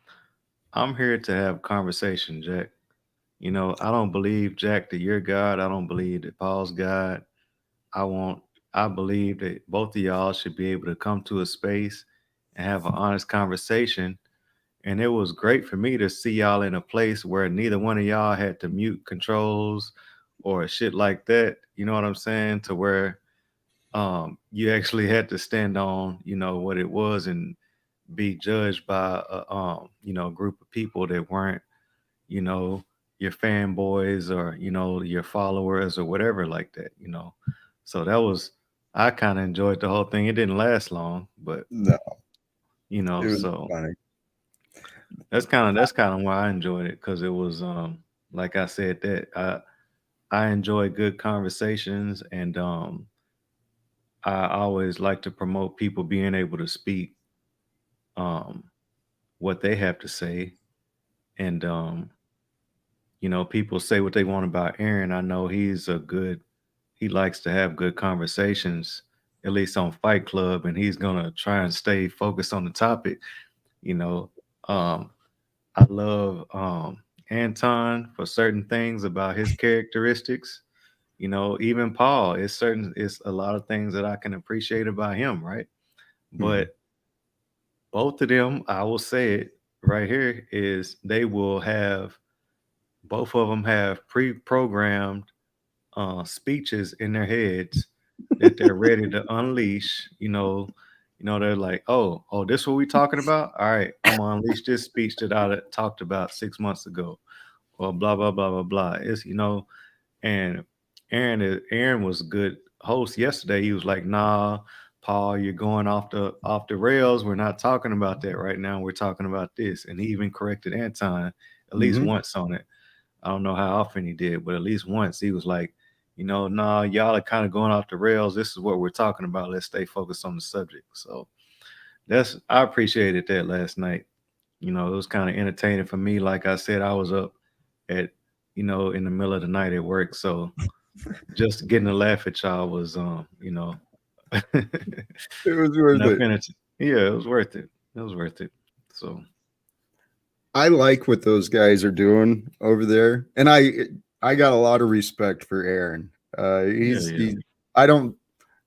Speaker 2: I'm here to have conversation, Jack. You know, I don't believe Jack that you're God. I don't believe that Paul's God. I want. I believe that both of y'all should be able to come to a space and have an honest conversation. And it was great for me to see y'all in a place where neither one of y'all had to mute controls or shit like that. You know what I'm saying? To where you actually had to stand on, what it was and be judged by a group of people that weren't, you know, your fanboys or, your followers or whatever like that. So that was I kind of enjoyed the whole thing. It didn't last long, but
Speaker 1: No, it was
Speaker 2: so
Speaker 1: funny.
Speaker 2: that's kind of why I enjoyed it because it was like I said that I enjoy good conversations and I always like to promote people being able to speak um what they have to say and people say what they want about Aaron. I know he likes to have good conversations, at least on Fight Club, and he's gonna try and stay focused on the topic. You know, um, I love Anton for certain things about his characteristics. Even Paul is certain. It's a lot of things that I can appreciate about him, right?
Speaker 1: Mhm.
Speaker 2: But both of them, I will say it right here, is they will have both of them have pre-programmed speeches in their heads that they're ready to unleash. They're like, oh, this what we talking about? All right, I'm gonna unleash this speech that I talked about 6 months ago, or blah blah blah blah blah. And Aaron was a good host yesterday. He was like, nah, Paul, you're going off the rails. We're not talking about that right now. We're talking about this. And he even corrected Anton at least
Speaker 1: Mhm.
Speaker 2: once on it. I don't know how often he did, but at least once he was like, nah, y'all are kind of going off the rails. This is what we're talking about. Let's stay focused on the subject. So I appreciated that last night. It was kind of entertaining for me. Like I said, I was up at, in the middle of the night at work. So just getting to laugh at y'all was,
Speaker 1: It was worth
Speaker 2: enough
Speaker 1: it.
Speaker 2: energy. Yeah, it was worth it. It was worth it. So
Speaker 1: I like what those guys are doing over there, and I got a lot of respect for Aaron.
Speaker 2: yeah,
Speaker 1: He's
Speaker 2: yeah.
Speaker 1: he. I don't.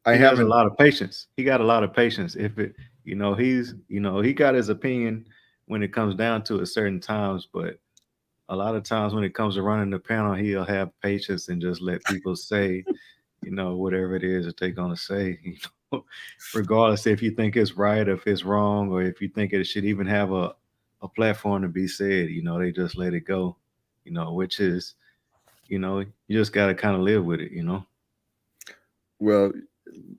Speaker 1: I
Speaker 2: He has a
Speaker 1: haven't.
Speaker 2: lot of patience. He got a lot of patience. If it, he got his opinion when it comes down to it certain times, but a lot of times when it comes to running the panel, he'll have patience and just let people say, whatever it is that they're gonna say, know, regardless if you think it's right, or if it's wrong, or if you think it should even have a platform to be said. They just let it go. Which is, you just gotta kind of live with it.
Speaker 1: Well,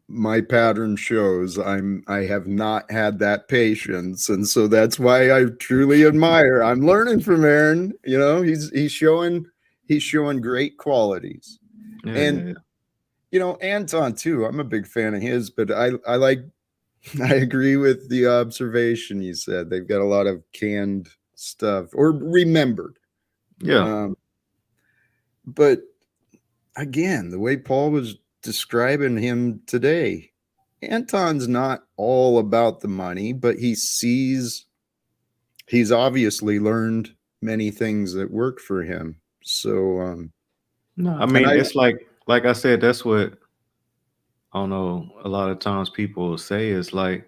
Speaker 1: my pattern shows I have not had that patience, and so that's why I truly admire. I'm learning from Aaron. He's showing great qualities,
Speaker 2: Yeah,
Speaker 1: and
Speaker 2: yeah,
Speaker 1: Anton too. I'm a big fan of his, but I like I agree with the observation you said. They've got a lot of canned stuff or remembered.
Speaker 2: yeah.
Speaker 1: Um, but again, the way Paul was describing him today, Anton's not all about the money, but he's obviously learned many things that work for him. So,
Speaker 2: No, I
Speaker 1: and
Speaker 2: mean
Speaker 1: I,
Speaker 2: it's like I said. That's what I don't know. A lot of times people will say it's like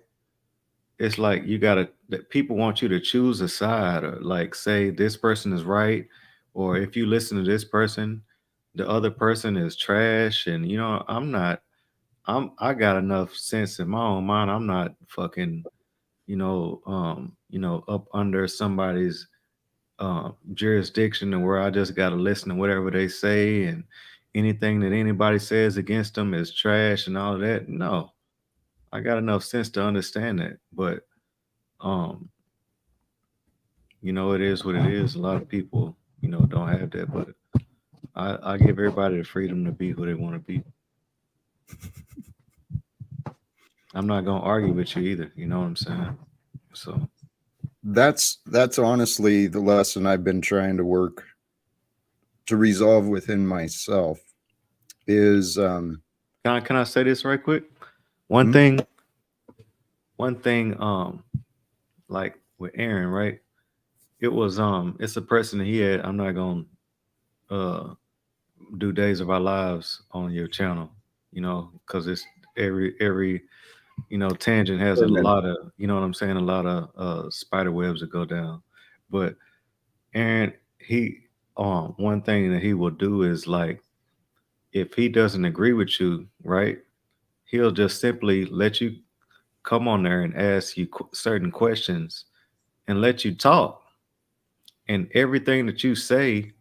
Speaker 2: you gotta that people want you to choose a side or like say this person is right, or if you listen to this person, the other person is trash. And I'm not. I got enough sense in my own mind. I'm not fucking up under somebody's jurisdiction and where I just got to listen to whatever they say, and anything that anybody says against them is trash and all of that. No, I got enough sense to understand that. But um, it is what it is. A lot of people, don't have that, but I give everybody the freedom to be who they want to be. I'm not gonna argue with you either. You know what I'm saying? So
Speaker 1: that's honestly the lesson I've been trying to work to resolve within myself is,
Speaker 2: can I say this right quick? One
Speaker 1: hmm?
Speaker 2: thing, one thing, like with Aaron, right? It's a person that he had. I'm not gonna uh do Days of Our Lives on your channel, because it's every Tangent has a
Speaker 1: Amen.
Speaker 2: lot of, you know what I'm saying, a lot of spider webs that go down. But Aaron, he one thing that he will do is like if he doesn't agree with you, right? He'll just simply let you come on there and ask you certain questions and let you talk. And everything that you say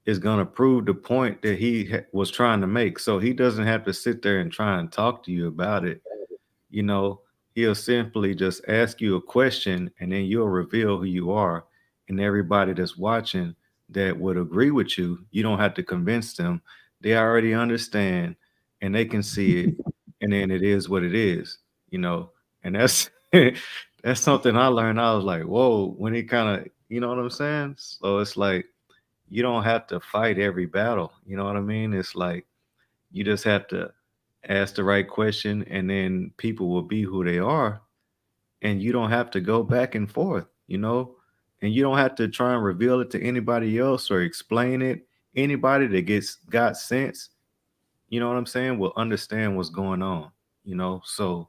Speaker 2: is going to prove the point that he was trying to make. So he doesn't have to sit there and try and talk to you about it. you know, he'll simply just ask you a question and then you'll reveal who you are. And everybody that's watching that would agree with you, you don't have to convince them. They already understand and they can see it. And then it is what it is, you know. And that's that's something I learned. I was like, whoa, when he kind of, you know what I'm saying? So it's like you don't have to fight every battle. You know what I mean? It's like you just have to ask the right question and then people will be who they are and you don't have to go back and forth. And you don't have to try and reveal it to anybody else or explain it. Anybody that gets got sense, you know what I'm saying, will understand what's going on. So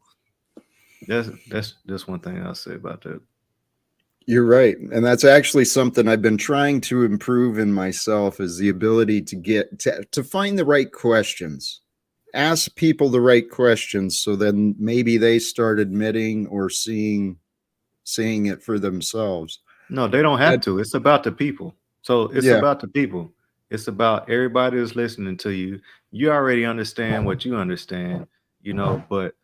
Speaker 2: that's one thing I'll say about that.
Speaker 1: You're right. And that's actually something I've been trying to improve in myself is the ability to get to find the right questions. Ask people the right questions so then maybe they start admitting or seeing it for themselves.
Speaker 2: No, they don't
Speaker 1: That
Speaker 2: have to. It's about the people. So it's
Speaker 1: yeah,
Speaker 2: about the people. It's about everybody that's listening to you. You already understand what you understand. But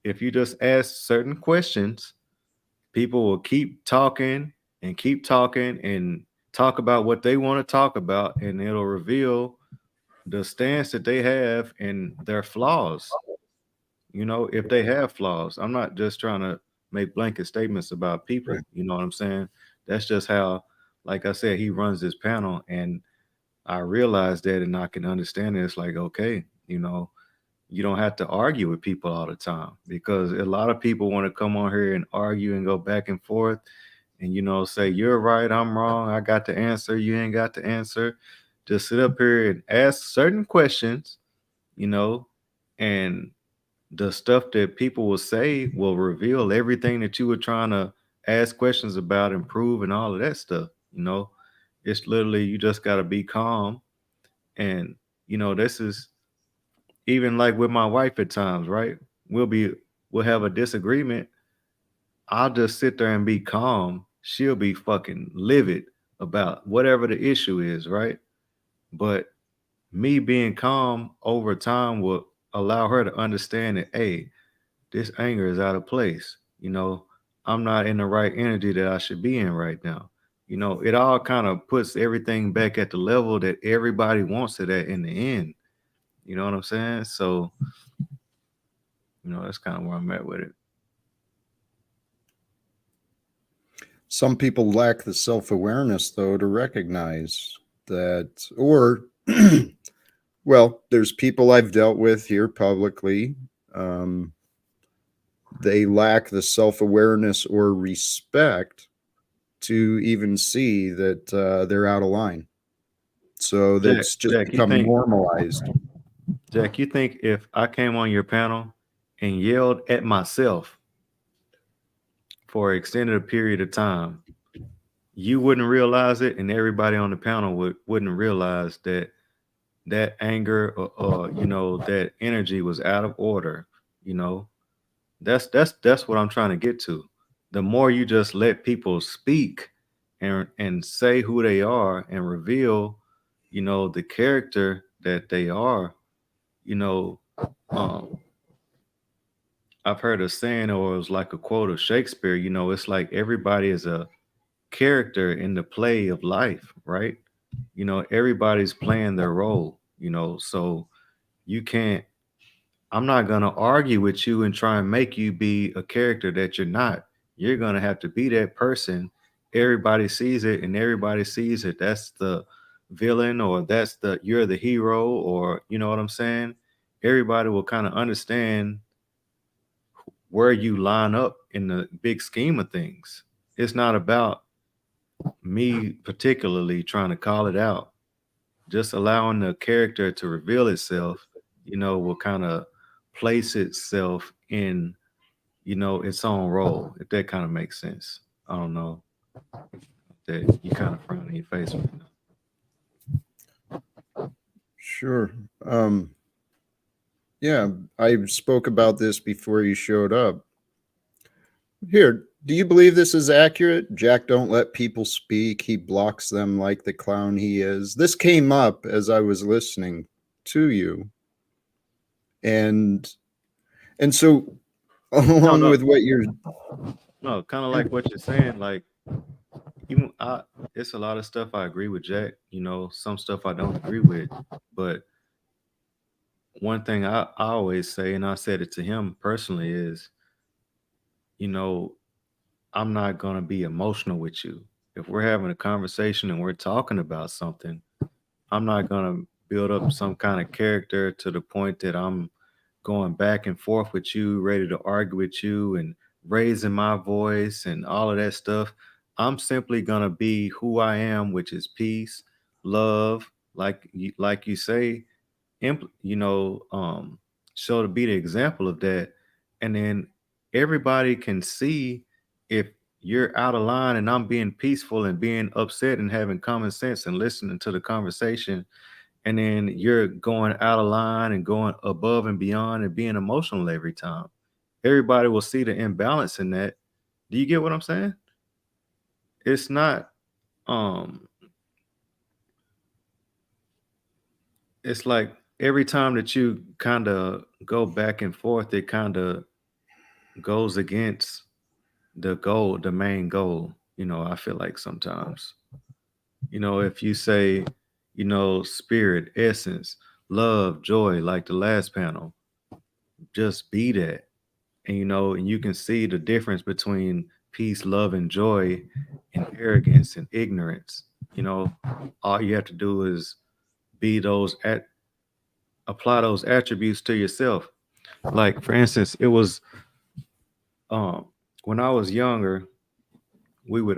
Speaker 2: if you just ask certain questions, people will keep talking and talk about what they want to talk about, and it'll reveal the stance that they have and their flaws. If they have flaws. I'm not just trying to make blanket statements about
Speaker 1: right.
Speaker 2: people. You know what I'm saying? That's just how, like I said, he runs this panel, and I realized that, and I can understand it. It's like, okay, you don't have to argue with people all the time because a lot of people want to come on here and argue and go back and forth and say you're right, I'm wrong, I got the answer, you ain't got the answer. Just sit up here and ask certain questions, you know, and the stuff that people will say will reveal everything that you were trying to ask questions about and prove and all of that stuff. It's literally you just got to be calm. And this is even like with my wife at times, right? We'll have a disagreement. I'll just sit there and be calm. She'll be fucking livid about whatever the issue is, right? But me being calm over time will allow her to understand that, hey, this anger is out of place. I'm not in the right energy that I should be in right now. It all kind of puts everything back at the level that everybody wants it at in the end. You know what I'm saying? So, that's kind of where I'm at with it.
Speaker 1: Some people lack the self-awareness though to recognize that or well, there's people I've dealt with here publicly. Um, they lack the self-awareness or respect to even see that they're out of line. So
Speaker 2: Jack,
Speaker 1: that's just
Speaker 2: Jack, you
Speaker 1: become
Speaker 2: think,
Speaker 1: normalized.
Speaker 2: Jack, you think if I came on your panel and yelled at myself for an extended period of time, you wouldn't realize it, and everybody on the panel wouldn't realize that anger or that energy was out of order. You know, that's what I'm trying to get to. The more you just let people speak and say who they are and reveal, the character that they are, you know, um, I've heard a saying, or it was like a quote of Shakespeare. It's like everybody is a character in the play of life, right? Everybody's playing their role. So you can't. I'm not gonna argue with you and try and make you be a character that you're not. You're gonna have to be that person. Everybody sees it, and everybody sees it. That's the villain, or that's the you're the hero, or you know what I'm saying. Everybody will kind of understand where you line up in the big scheme of things. It's not about me particularly trying to call it out. Just allowing the character to reveal itself, will kind of place itself in its own role, if that kind of makes sense. I don't know that you kind of frown in your face right now.
Speaker 1: Sure. Um, yeah, I spoke about this before you showed up. Here, do you believe this is accurate? Jack don't let people speak. He blocks them like the clown he is. This came up as I was listening to you. And so
Speaker 2: No,
Speaker 1: along
Speaker 2: no,
Speaker 1: with what you're
Speaker 2: no, kind of like what you're saying. Like, even it's a lot of stuff I agree with Jack. Some stuff I don't agree with. But one thing I always say, and I said it to him personally, is, you know, I'm not gonna be emotional with you. If we're having a conversation and we're talking about something, I'm not gonna build up some kind of character to the point that I'm going back and forth with you, ready to argue with you and raising my voice and all of that stuff. I'm simply gonna be who I am, which is peace, love, like you say, you know, show to be the example of that, and then everybody can see if you're out of line and I'm being peaceful and being upset and having common sense and listening to the conversation, and then you're going out of line and going above and beyond and being emotional every time. Everybody will see the imbalance in that. Do you get what I'm saying? It's not um it's like every time that you kind of go back and forth, it kind of goes against the goal, the main goal. I feel like sometimes, if you say, spirit, essence, love, joy, like the last panel, just be that. And you can see the difference between peace, love, and joy, and arrogance and ignorance. You know, all you have to do is be apply those attributes to yourself. Like, for instance, it was um when I was younger, we would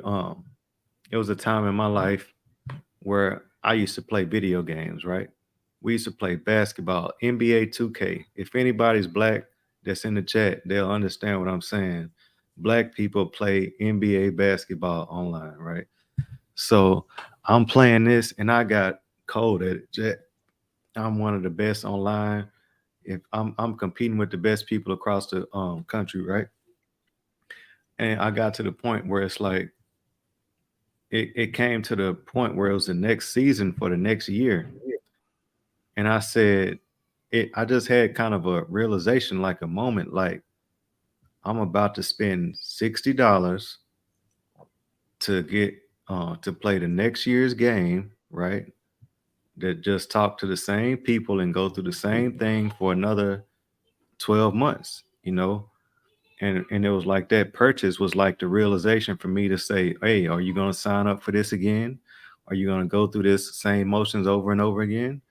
Speaker 2: it was a time in my life where I used to play video games, right? We used to play basketball, NBA 2K. If anybody's black that's in the chat, they'll understand what I'm saying. Black people play NBA basketball online, right? So I'm playing this and I got cold at it. I'm one of the best online. If I'm competing with the best people across the country, right? And I got to the point where it's like it came to the point where it was the next season for the next year. And I said, I just had kind of a realization, like a moment, like I'm about to spend $60 to get to play the next year's game, right? That just talk to the same people and go through the same thing for another 12 months, and it was like that purchase was like the realization for me to say, hey, are you going to sign up for this again? Are you going to go through this same motions over and over again?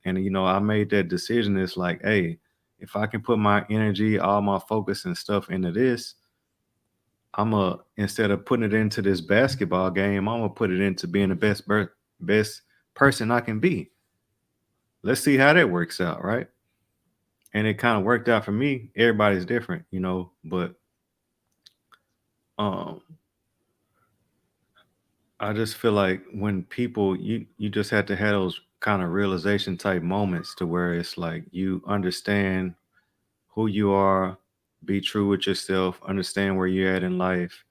Speaker 2: And I made that decision. It's like, hey, if I can put my energy, all my focus and stuff into this, instead of putting it into this basketball game, I'm gonna put it into being the best person I can be. Let's see how that works out, right? And it kind of worked out for me. Everybody's different, but um I just feel like when people, you just have to have those kind of realization type moments to where it's like you understand who you are, be true with yourself, understand where you're at in life,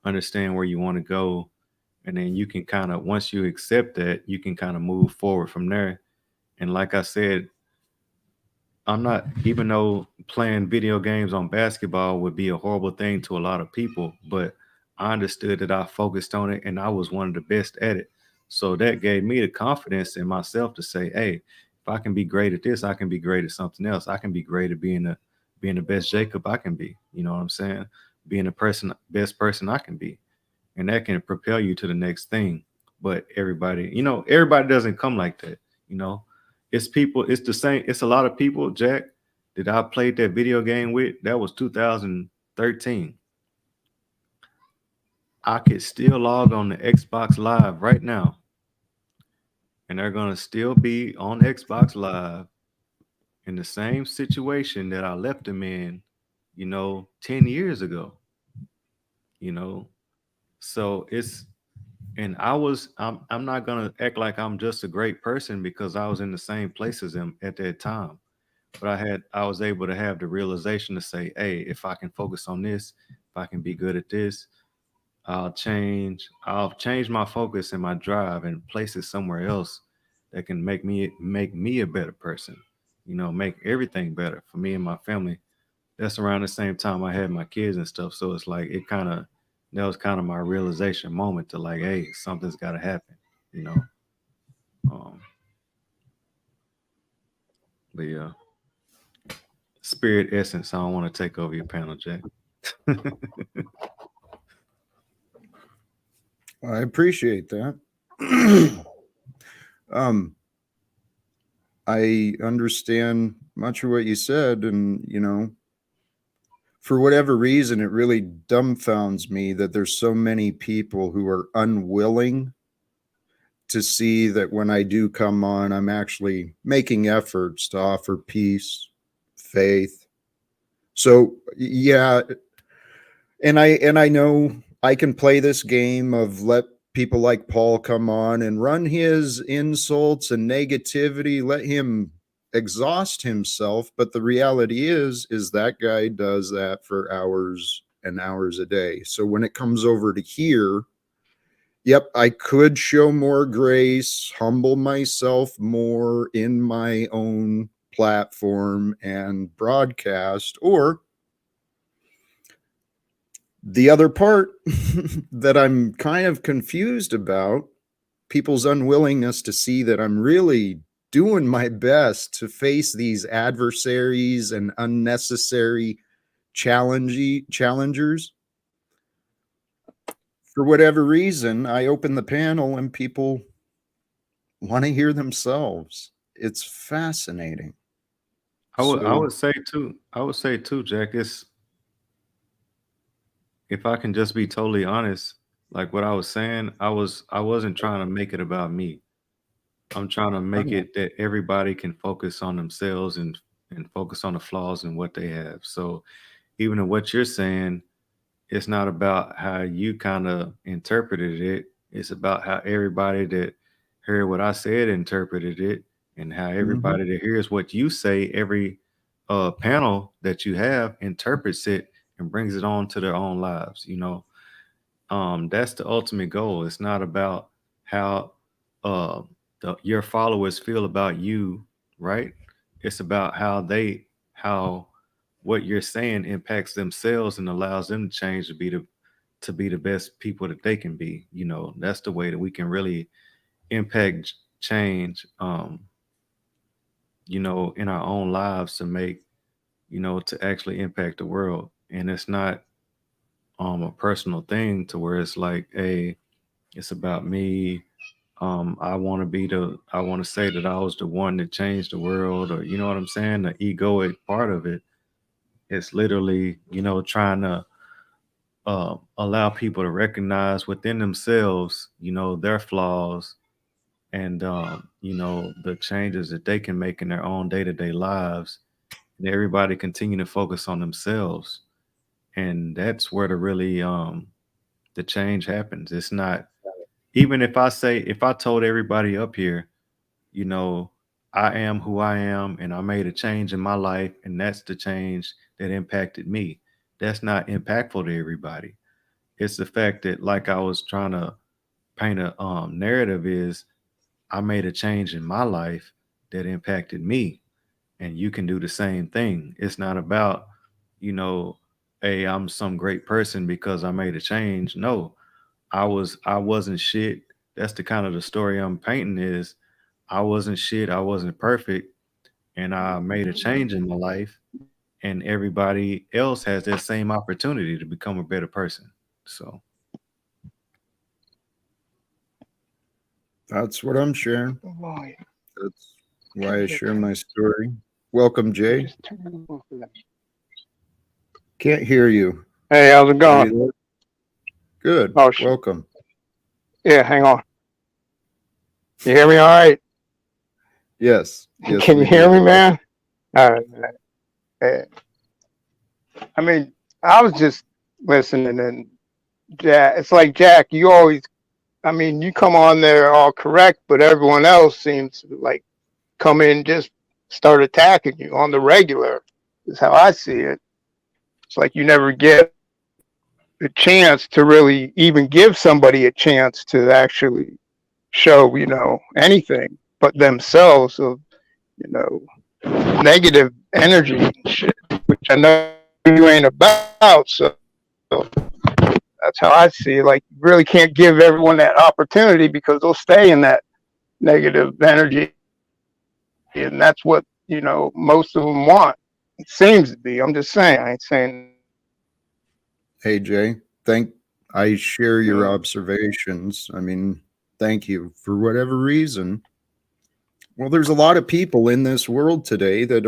Speaker 2: understand where you want to go. And then you can kind of, once you accept that, you can kind of move forward from there. And like I said, I'm not, even though playing video games on basketball would be a horrible thing to a lot of people, but I understood that I focused on it and I was one of the best at it. So that gave me the confidence in myself to say, hey, if I can be great at this, I can be great at something else. I can be great at being the best Jacob I can be. You know what I'm saying? Being the best person I can be. And that can propel you to the next thing. But everybody doesn't come like that. You know, it's people, it's the same, it's a lot of people, Jack, that I played that video game with. That was 2013. I could still log on the Xbox Live right now, and they're gonna still be on Xbox Live in the same situation that I left them in 10 years ago, you know. So and I'm not gonna act like I'm just a great person because I was in the same place as them at that time. But I was able to have the realization to say, hey, if I can focus on this, if I can be good at this, I'll change my focus and my drive and place it somewhere else that can make me a better person. Make everything better for me and my family. That's around the same time I had my kids and stuff. So it's like that was kind of my realization moment to like, hey, something's got to happen, you know. Um, but yeah, spirit essence. I don't want to take over your panel, Jack.
Speaker 1: I appreciate that. um, I understand much of what you said, and for whatever reason, it really dumbfounds me that there's so many people who are unwilling to see that when I do come on, I'm actually making efforts to offer peace, faith. So yeah, and I know I can play this game of let people like Paul come on and run his insults and negativity, let him exhaust himself, but the reality is that guy does that for hours and hours a day. So when it comes over to here, yep, I could show more grace, humble myself more in my own platform and broadcast, or the other part that I'm kind of confused about, people's unwillingness to see that I'm really doing my best to face these adversaries and unnecessary challengers. For whatever reason, I open the panel and people want to hear themselves. It's fascinating.
Speaker 2: I would I
Speaker 1: So,
Speaker 2: would say too. I would say too, Jack. If I can just be totally honest, like what I was saying, I wasn't trying to make it about me. I'm trying to make it that everybody can focus on themselves and focus on the flaws and what they have. So even in what you're saying, it's not about how you kind of interpreted it. It's about how everybody that heard what I said interpreted it, and how
Speaker 1: mhm.
Speaker 2: everybody that hears what you say, every panel that you have interprets it and brings it on to their own lives. That's the ultimate goal. It's not about how uh, your followers feel about you, right? It's about how what you're saying impacts themselves and allows them to change to be the best people that they can be. That's the way that we can really impact change. In our own lives to make, to actually impact the world. And it's not a personal thing to where it's like, hey, it's about me. I want to say that I was the one that changed the world, or you know what I'm saying? The egoic part of it. It's literally, trying to allow people to recognize within themselves, their flaws and, the changes that they can make in their own day to day lives. And everybody continue to focus on themselves. And that's where the change happens. It's not, even if I told everybody up here, you know, I am who I am and I made a change in my life and that's the change that impacted me. That's not impactful to everybody. It's the fact that, like I was trying to paint a narrative, is I made a change in my life that impacted me, and you can do the same thing. It's not about, you know, hey, I'm some great person because I made a change. No, I wasn't shit. That's the kind of the story I'm painting is I wasn't shit, I wasn't perfect, and I made a change in my life, and everybody else has that same opportunity to become a better person. So
Speaker 1: That's what I'm sharing.
Speaker 3: Boy,
Speaker 1: That's
Speaker 3: can
Speaker 1: why
Speaker 3: you
Speaker 1: I
Speaker 3: hear
Speaker 1: share
Speaker 3: me?
Speaker 1: my story. Welcome,
Speaker 3: Let me
Speaker 1: Jay.
Speaker 3: just turn it off of that.
Speaker 1: Can't hear you.
Speaker 3: Hey, how's it
Speaker 1: Are
Speaker 3: going?
Speaker 1: you there? Good.
Speaker 3: Oh, sh
Speaker 1: Welcome.
Speaker 3: yeah, hang on. You hear me all right?
Speaker 1: Yes. Yes,
Speaker 3: Can you
Speaker 1: we
Speaker 3: hear
Speaker 1: do.
Speaker 3: me, man? All right. Uh, I mean, I was just listening, and Jack, it's like Jack, you always, I mean, you come on there all correct, but everyone else seems to like come in just start attacking you on the regular. Is how I see it. It's like you never get a chance to really even give somebody a chance to actually show, anything but themselves of, you know, negative energy and shit, which I know you ain't about. So that's how I see it. Like, you really can't give everyone that opportunity because they'll stay in that negative energy. And that's what, most of them want. It seems to be. I'm just saying. I ain't saying.
Speaker 1: Hey, Jay, I share your observations. I mean, thank you. For whatever reason, well, there's a lot of people in this world today that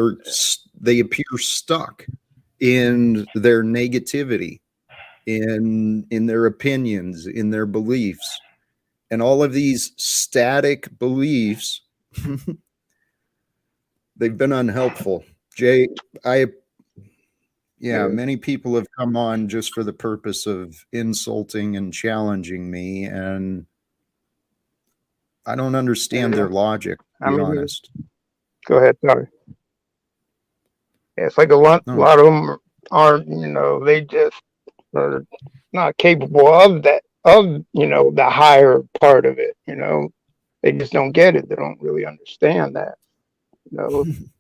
Speaker 1: they appear stuck in their negativity, in their opinions, in their beliefs, and all of these static beliefs. They've been unhelpful. Jay, many people have come on just for the purpose of insulting and challenging me, and I don't understand their logic, to be honest.
Speaker 3: Go ahead, sorry. Yeah, it's like a lot of them aren't, they just are not capable of that, the higher part of it, They just don't get it. They don't really understand that,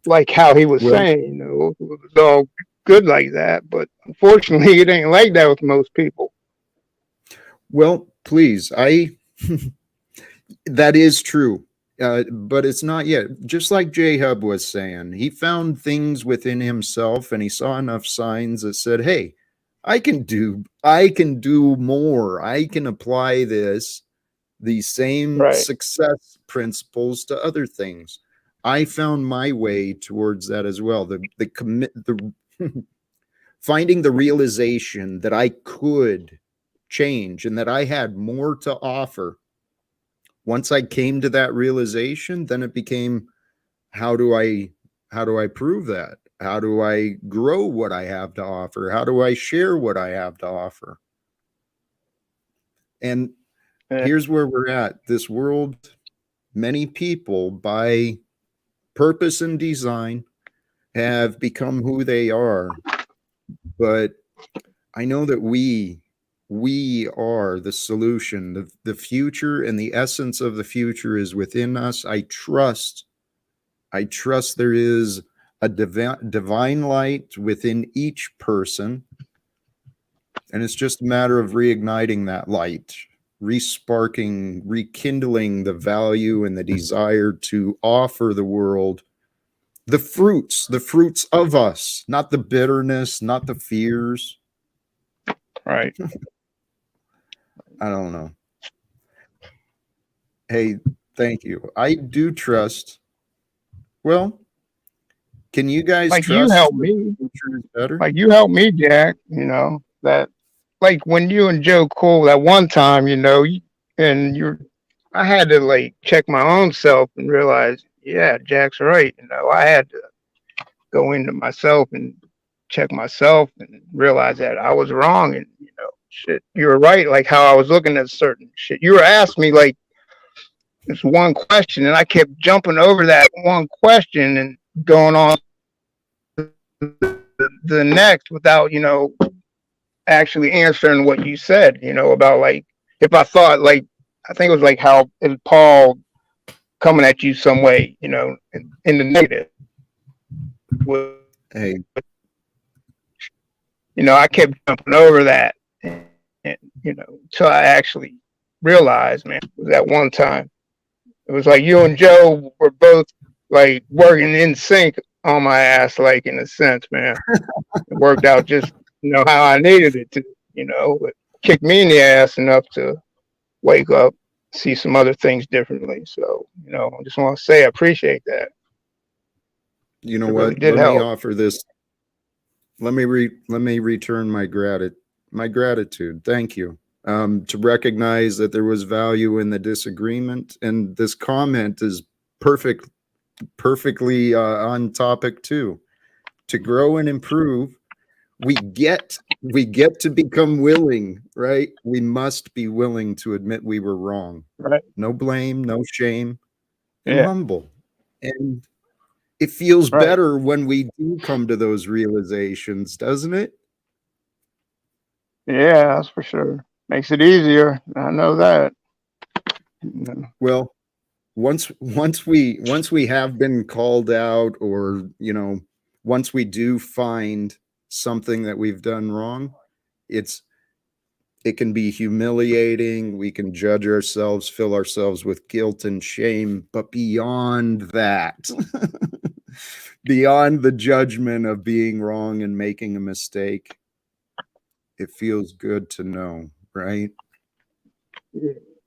Speaker 3: like how he was saying, it was all good like that, but unfortunately it ain't like that with most people.
Speaker 1: Well, please, that is true. But it's not yet. Just like J Hub was saying, he found things within himself and he saw enough signs that said, hey, I can do more. I can apply the same success principles to other things. I found my way towards that as well. The finding the realization that I could change and that I had more to offer. Once I came to that realization, then it became, how do I prove that? How do I grow what I have to offer? How do I share what I have to offer? And here's where we're at. This world, many people by purpose and design have become who they are. But I know that we are the solution. The future and the essence of the future is within us. I trust there is a divine light within each person. And it's just a matter of reigniting that light, resparking, rekindling the value and the desire to offer the world the fruits of us, not the bitterness, not the fears.
Speaker 3: Right.
Speaker 1: I don't know. Hey, thank you. I do trust. Well, can you guys
Speaker 3: like
Speaker 1: trust?
Speaker 3: You help me.
Speaker 1: Better?
Speaker 3: Like you help me, Jack. That, like when you and Joe Cole that one time, I had to like check my own self and realize, yeah, Jack's right. I had to go into myself and check myself and realize that I was wrong. And shit, you were right. Like how I was looking at certain shit. You were asking me like this one question, and I kept jumping over that one question and going on the next without, actually answering what you said, about like if I thought like I think it was like how Paul coming at you some way, in the negative.
Speaker 1: Hey,
Speaker 3: I kept jumping over that, and until I actually realized, man, it was that one time. It was like you and Joe were both like working in sync on my ass, like in a sense, man. It worked out just how I needed it to, it kicked me in the ass enough to wake up, see some other things differently. So, I just want to say I appreciate that.
Speaker 1: You know what? Let me offer this. Let me return my gratitude. Thank you. To recognize that there was value in the disagreement, and this comment is perfectly on topic too. To grow and improve, we get to become willing, right? We must be willing to admit we were wrong.
Speaker 3: Right.
Speaker 1: No blame, no shame, and
Speaker 3: Yeah.
Speaker 1: humble. And it feels
Speaker 3: Right.
Speaker 1: better when we do come to those realizations, doesn't it?
Speaker 3: Yeah, that's for sure. Makes it easier. I know that.
Speaker 1: Well, once we have been called out, or once we do find something that we've done wrong, it can be humiliating. We can judge ourselves, fill ourselves with guilt and shame, but beyond that, beyond the judgment of being wrong and making a mistake, it feels good to know, right?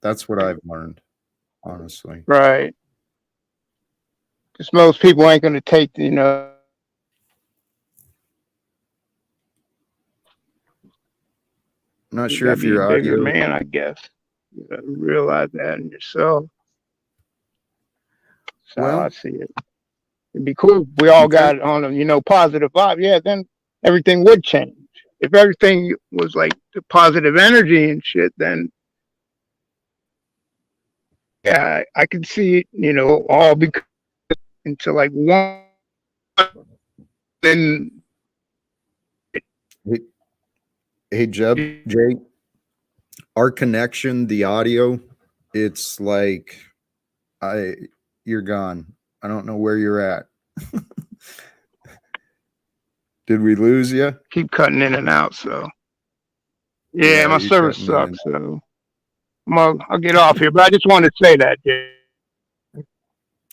Speaker 1: That's what I've learned, honestly.
Speaker 3: Right. Because most people ain't going to take,
Speaker 1: I'm not
Speaker 3: you
Speaker 1: sure
Speaker 3: got to
Speaker 1: if
Speaker 3: be a
Speaker 1: your
Speaker 3: bigger
Speaker 1: audio.
Speaker 3: man, I guess. You gotta realize that in yourself. That's how I
Speaker 1: Well,
Speaker 3: see it. It'd be cool if we all
Speaker 1: okay.
Speaker 3: got on a, positive vibe. Yeah, then everything would change. If everything was like the positive energy and shit, then yeah, I can see it, all become into like one. Then
Speaker 1: Hey, hey, Jay, our connection, the audio, it's like I you're gone. I don't know where you're at. Did we lose you?
Speaker 3: keep cutting in and out. So yeah,
Speaker 1: Yeah,
Speaker 3: my
Speaker 1: you're
Speaker 3: service
Speaker 1: cutting in and
Speaker 3: sucks. So I'll get off here, but I just wanted to say that. Yeah.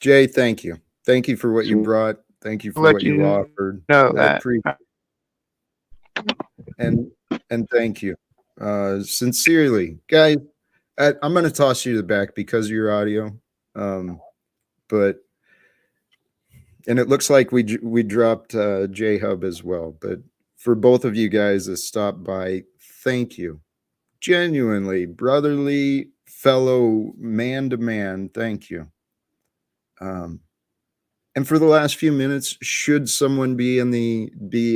Speaker 1: Jay, thank you. Thank you for what you
Speaker 3: So
Speaker 1: brought. Thank you
Speaker 3: I'll
Speaker 1: for
Speaker 3: let
Speaker 1: what you
Speaker 3: you
Speaker 1: offered.
Speaker 3: know
Speaker 1: I
Speaker 3: that.
Speaker 1: appreciate and thank you. Sincerely. Guys, I'm going to toss you to the back because of your audio. But and it looks like we dropped J Hub as well. But for both of you guys that stopped by, thank you. Genuinely, brotherly, fellow man to man, thank you. And for the last few minutes, should someone be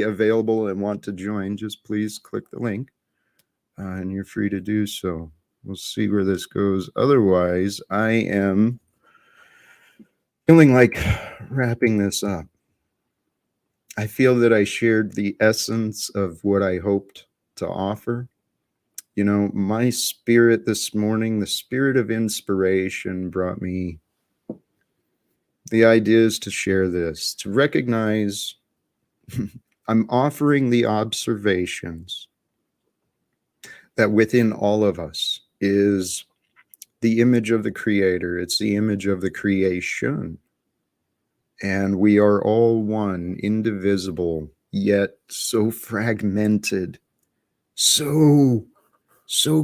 Speaker 1: available and want to join, just please click the link, and you're free to do so. We'll see where this goes. Otherwise, I am feeling like wrapping this up. I feel that I shared the essence of what I hoped to offer. My spirit this morning, the spirit of inspiration, brought me the idea is to share this, to recognize I'm offering the observations that within all of us is the image of the Creator. It's the image of the creation. And we are all one, indivisible, yet so fragmented, so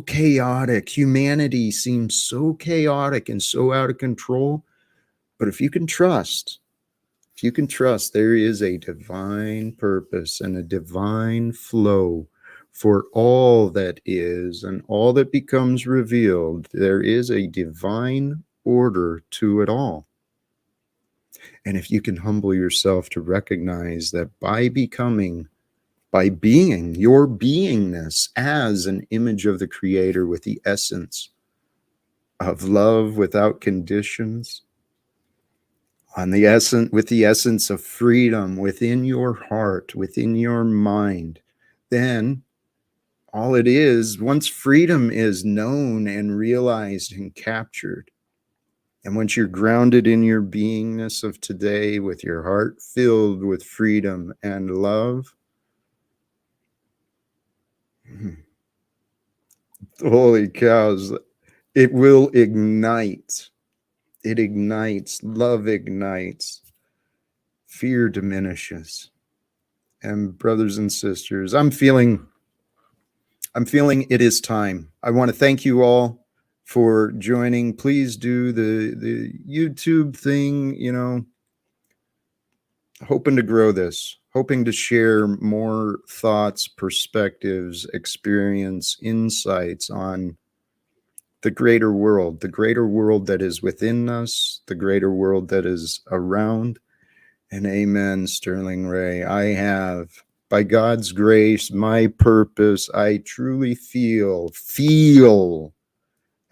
Speaker 1: chaotic. Humanity seems so chaotic and so out of control. But if you can trust, there is a divine purpose and a divine flow for all that is and all that becomes revealed. There is a divine order to it all. And if you can humble yourself to recognize that by being your beingness as an image of the Creator with the essence of love without conditions, with the essence of freedom within your heart, within your mind, then all it is, once freedom is known and realized and captured, and once you're grounded in your beingness of today, with your heart filled with freedom and love, holy cows, it will ignite. It ignites, love ignites, fear diminishes. And brothers and sisters, I'm feeling it is time. I want to thank you all for joining. Please do the YouTube thing, hoping to grow this, hoping to share more thoughts, perspectives, experience, insights on the greater world that is within us, the greater world that is around. And amen, Sterling Ray. I have by God's grace, my purpose, I truly feel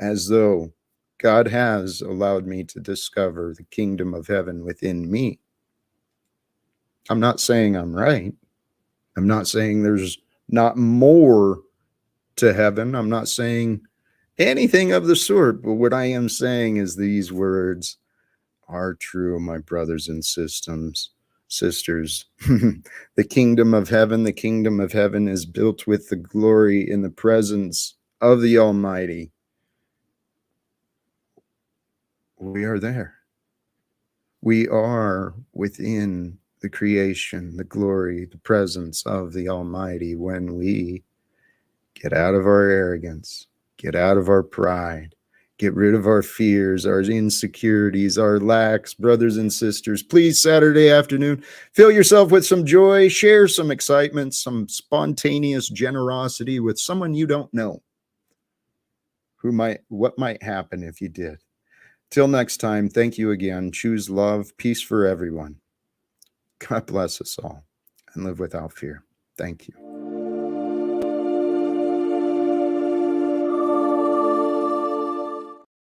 Speaker 1: as though God has allowed me to discover the kingdom of heaven within me. I'm not saying I'm right. I'm not saying there's not more to heaven. I'm not saying anything of the sort. But what I am saying is these words are true, my brothers and sisters. The kingdom of heaven is built with the glory in the presence of the Almighty. We are there. We are within the creation, the glory, the presence of the Almighty when we get out of our arrogance, get out of our pride, get rid of our fears, our insecurities, our lacks, brothers and sisters. Please, Saturday afternoon, fill yourself with some joy, share some excitement, some spontaneous generosity with someone you don't know. What might happen if you did? Till next time, thank you again. Choose love, peace for everyone. God bless us all and live without fear. Thank you.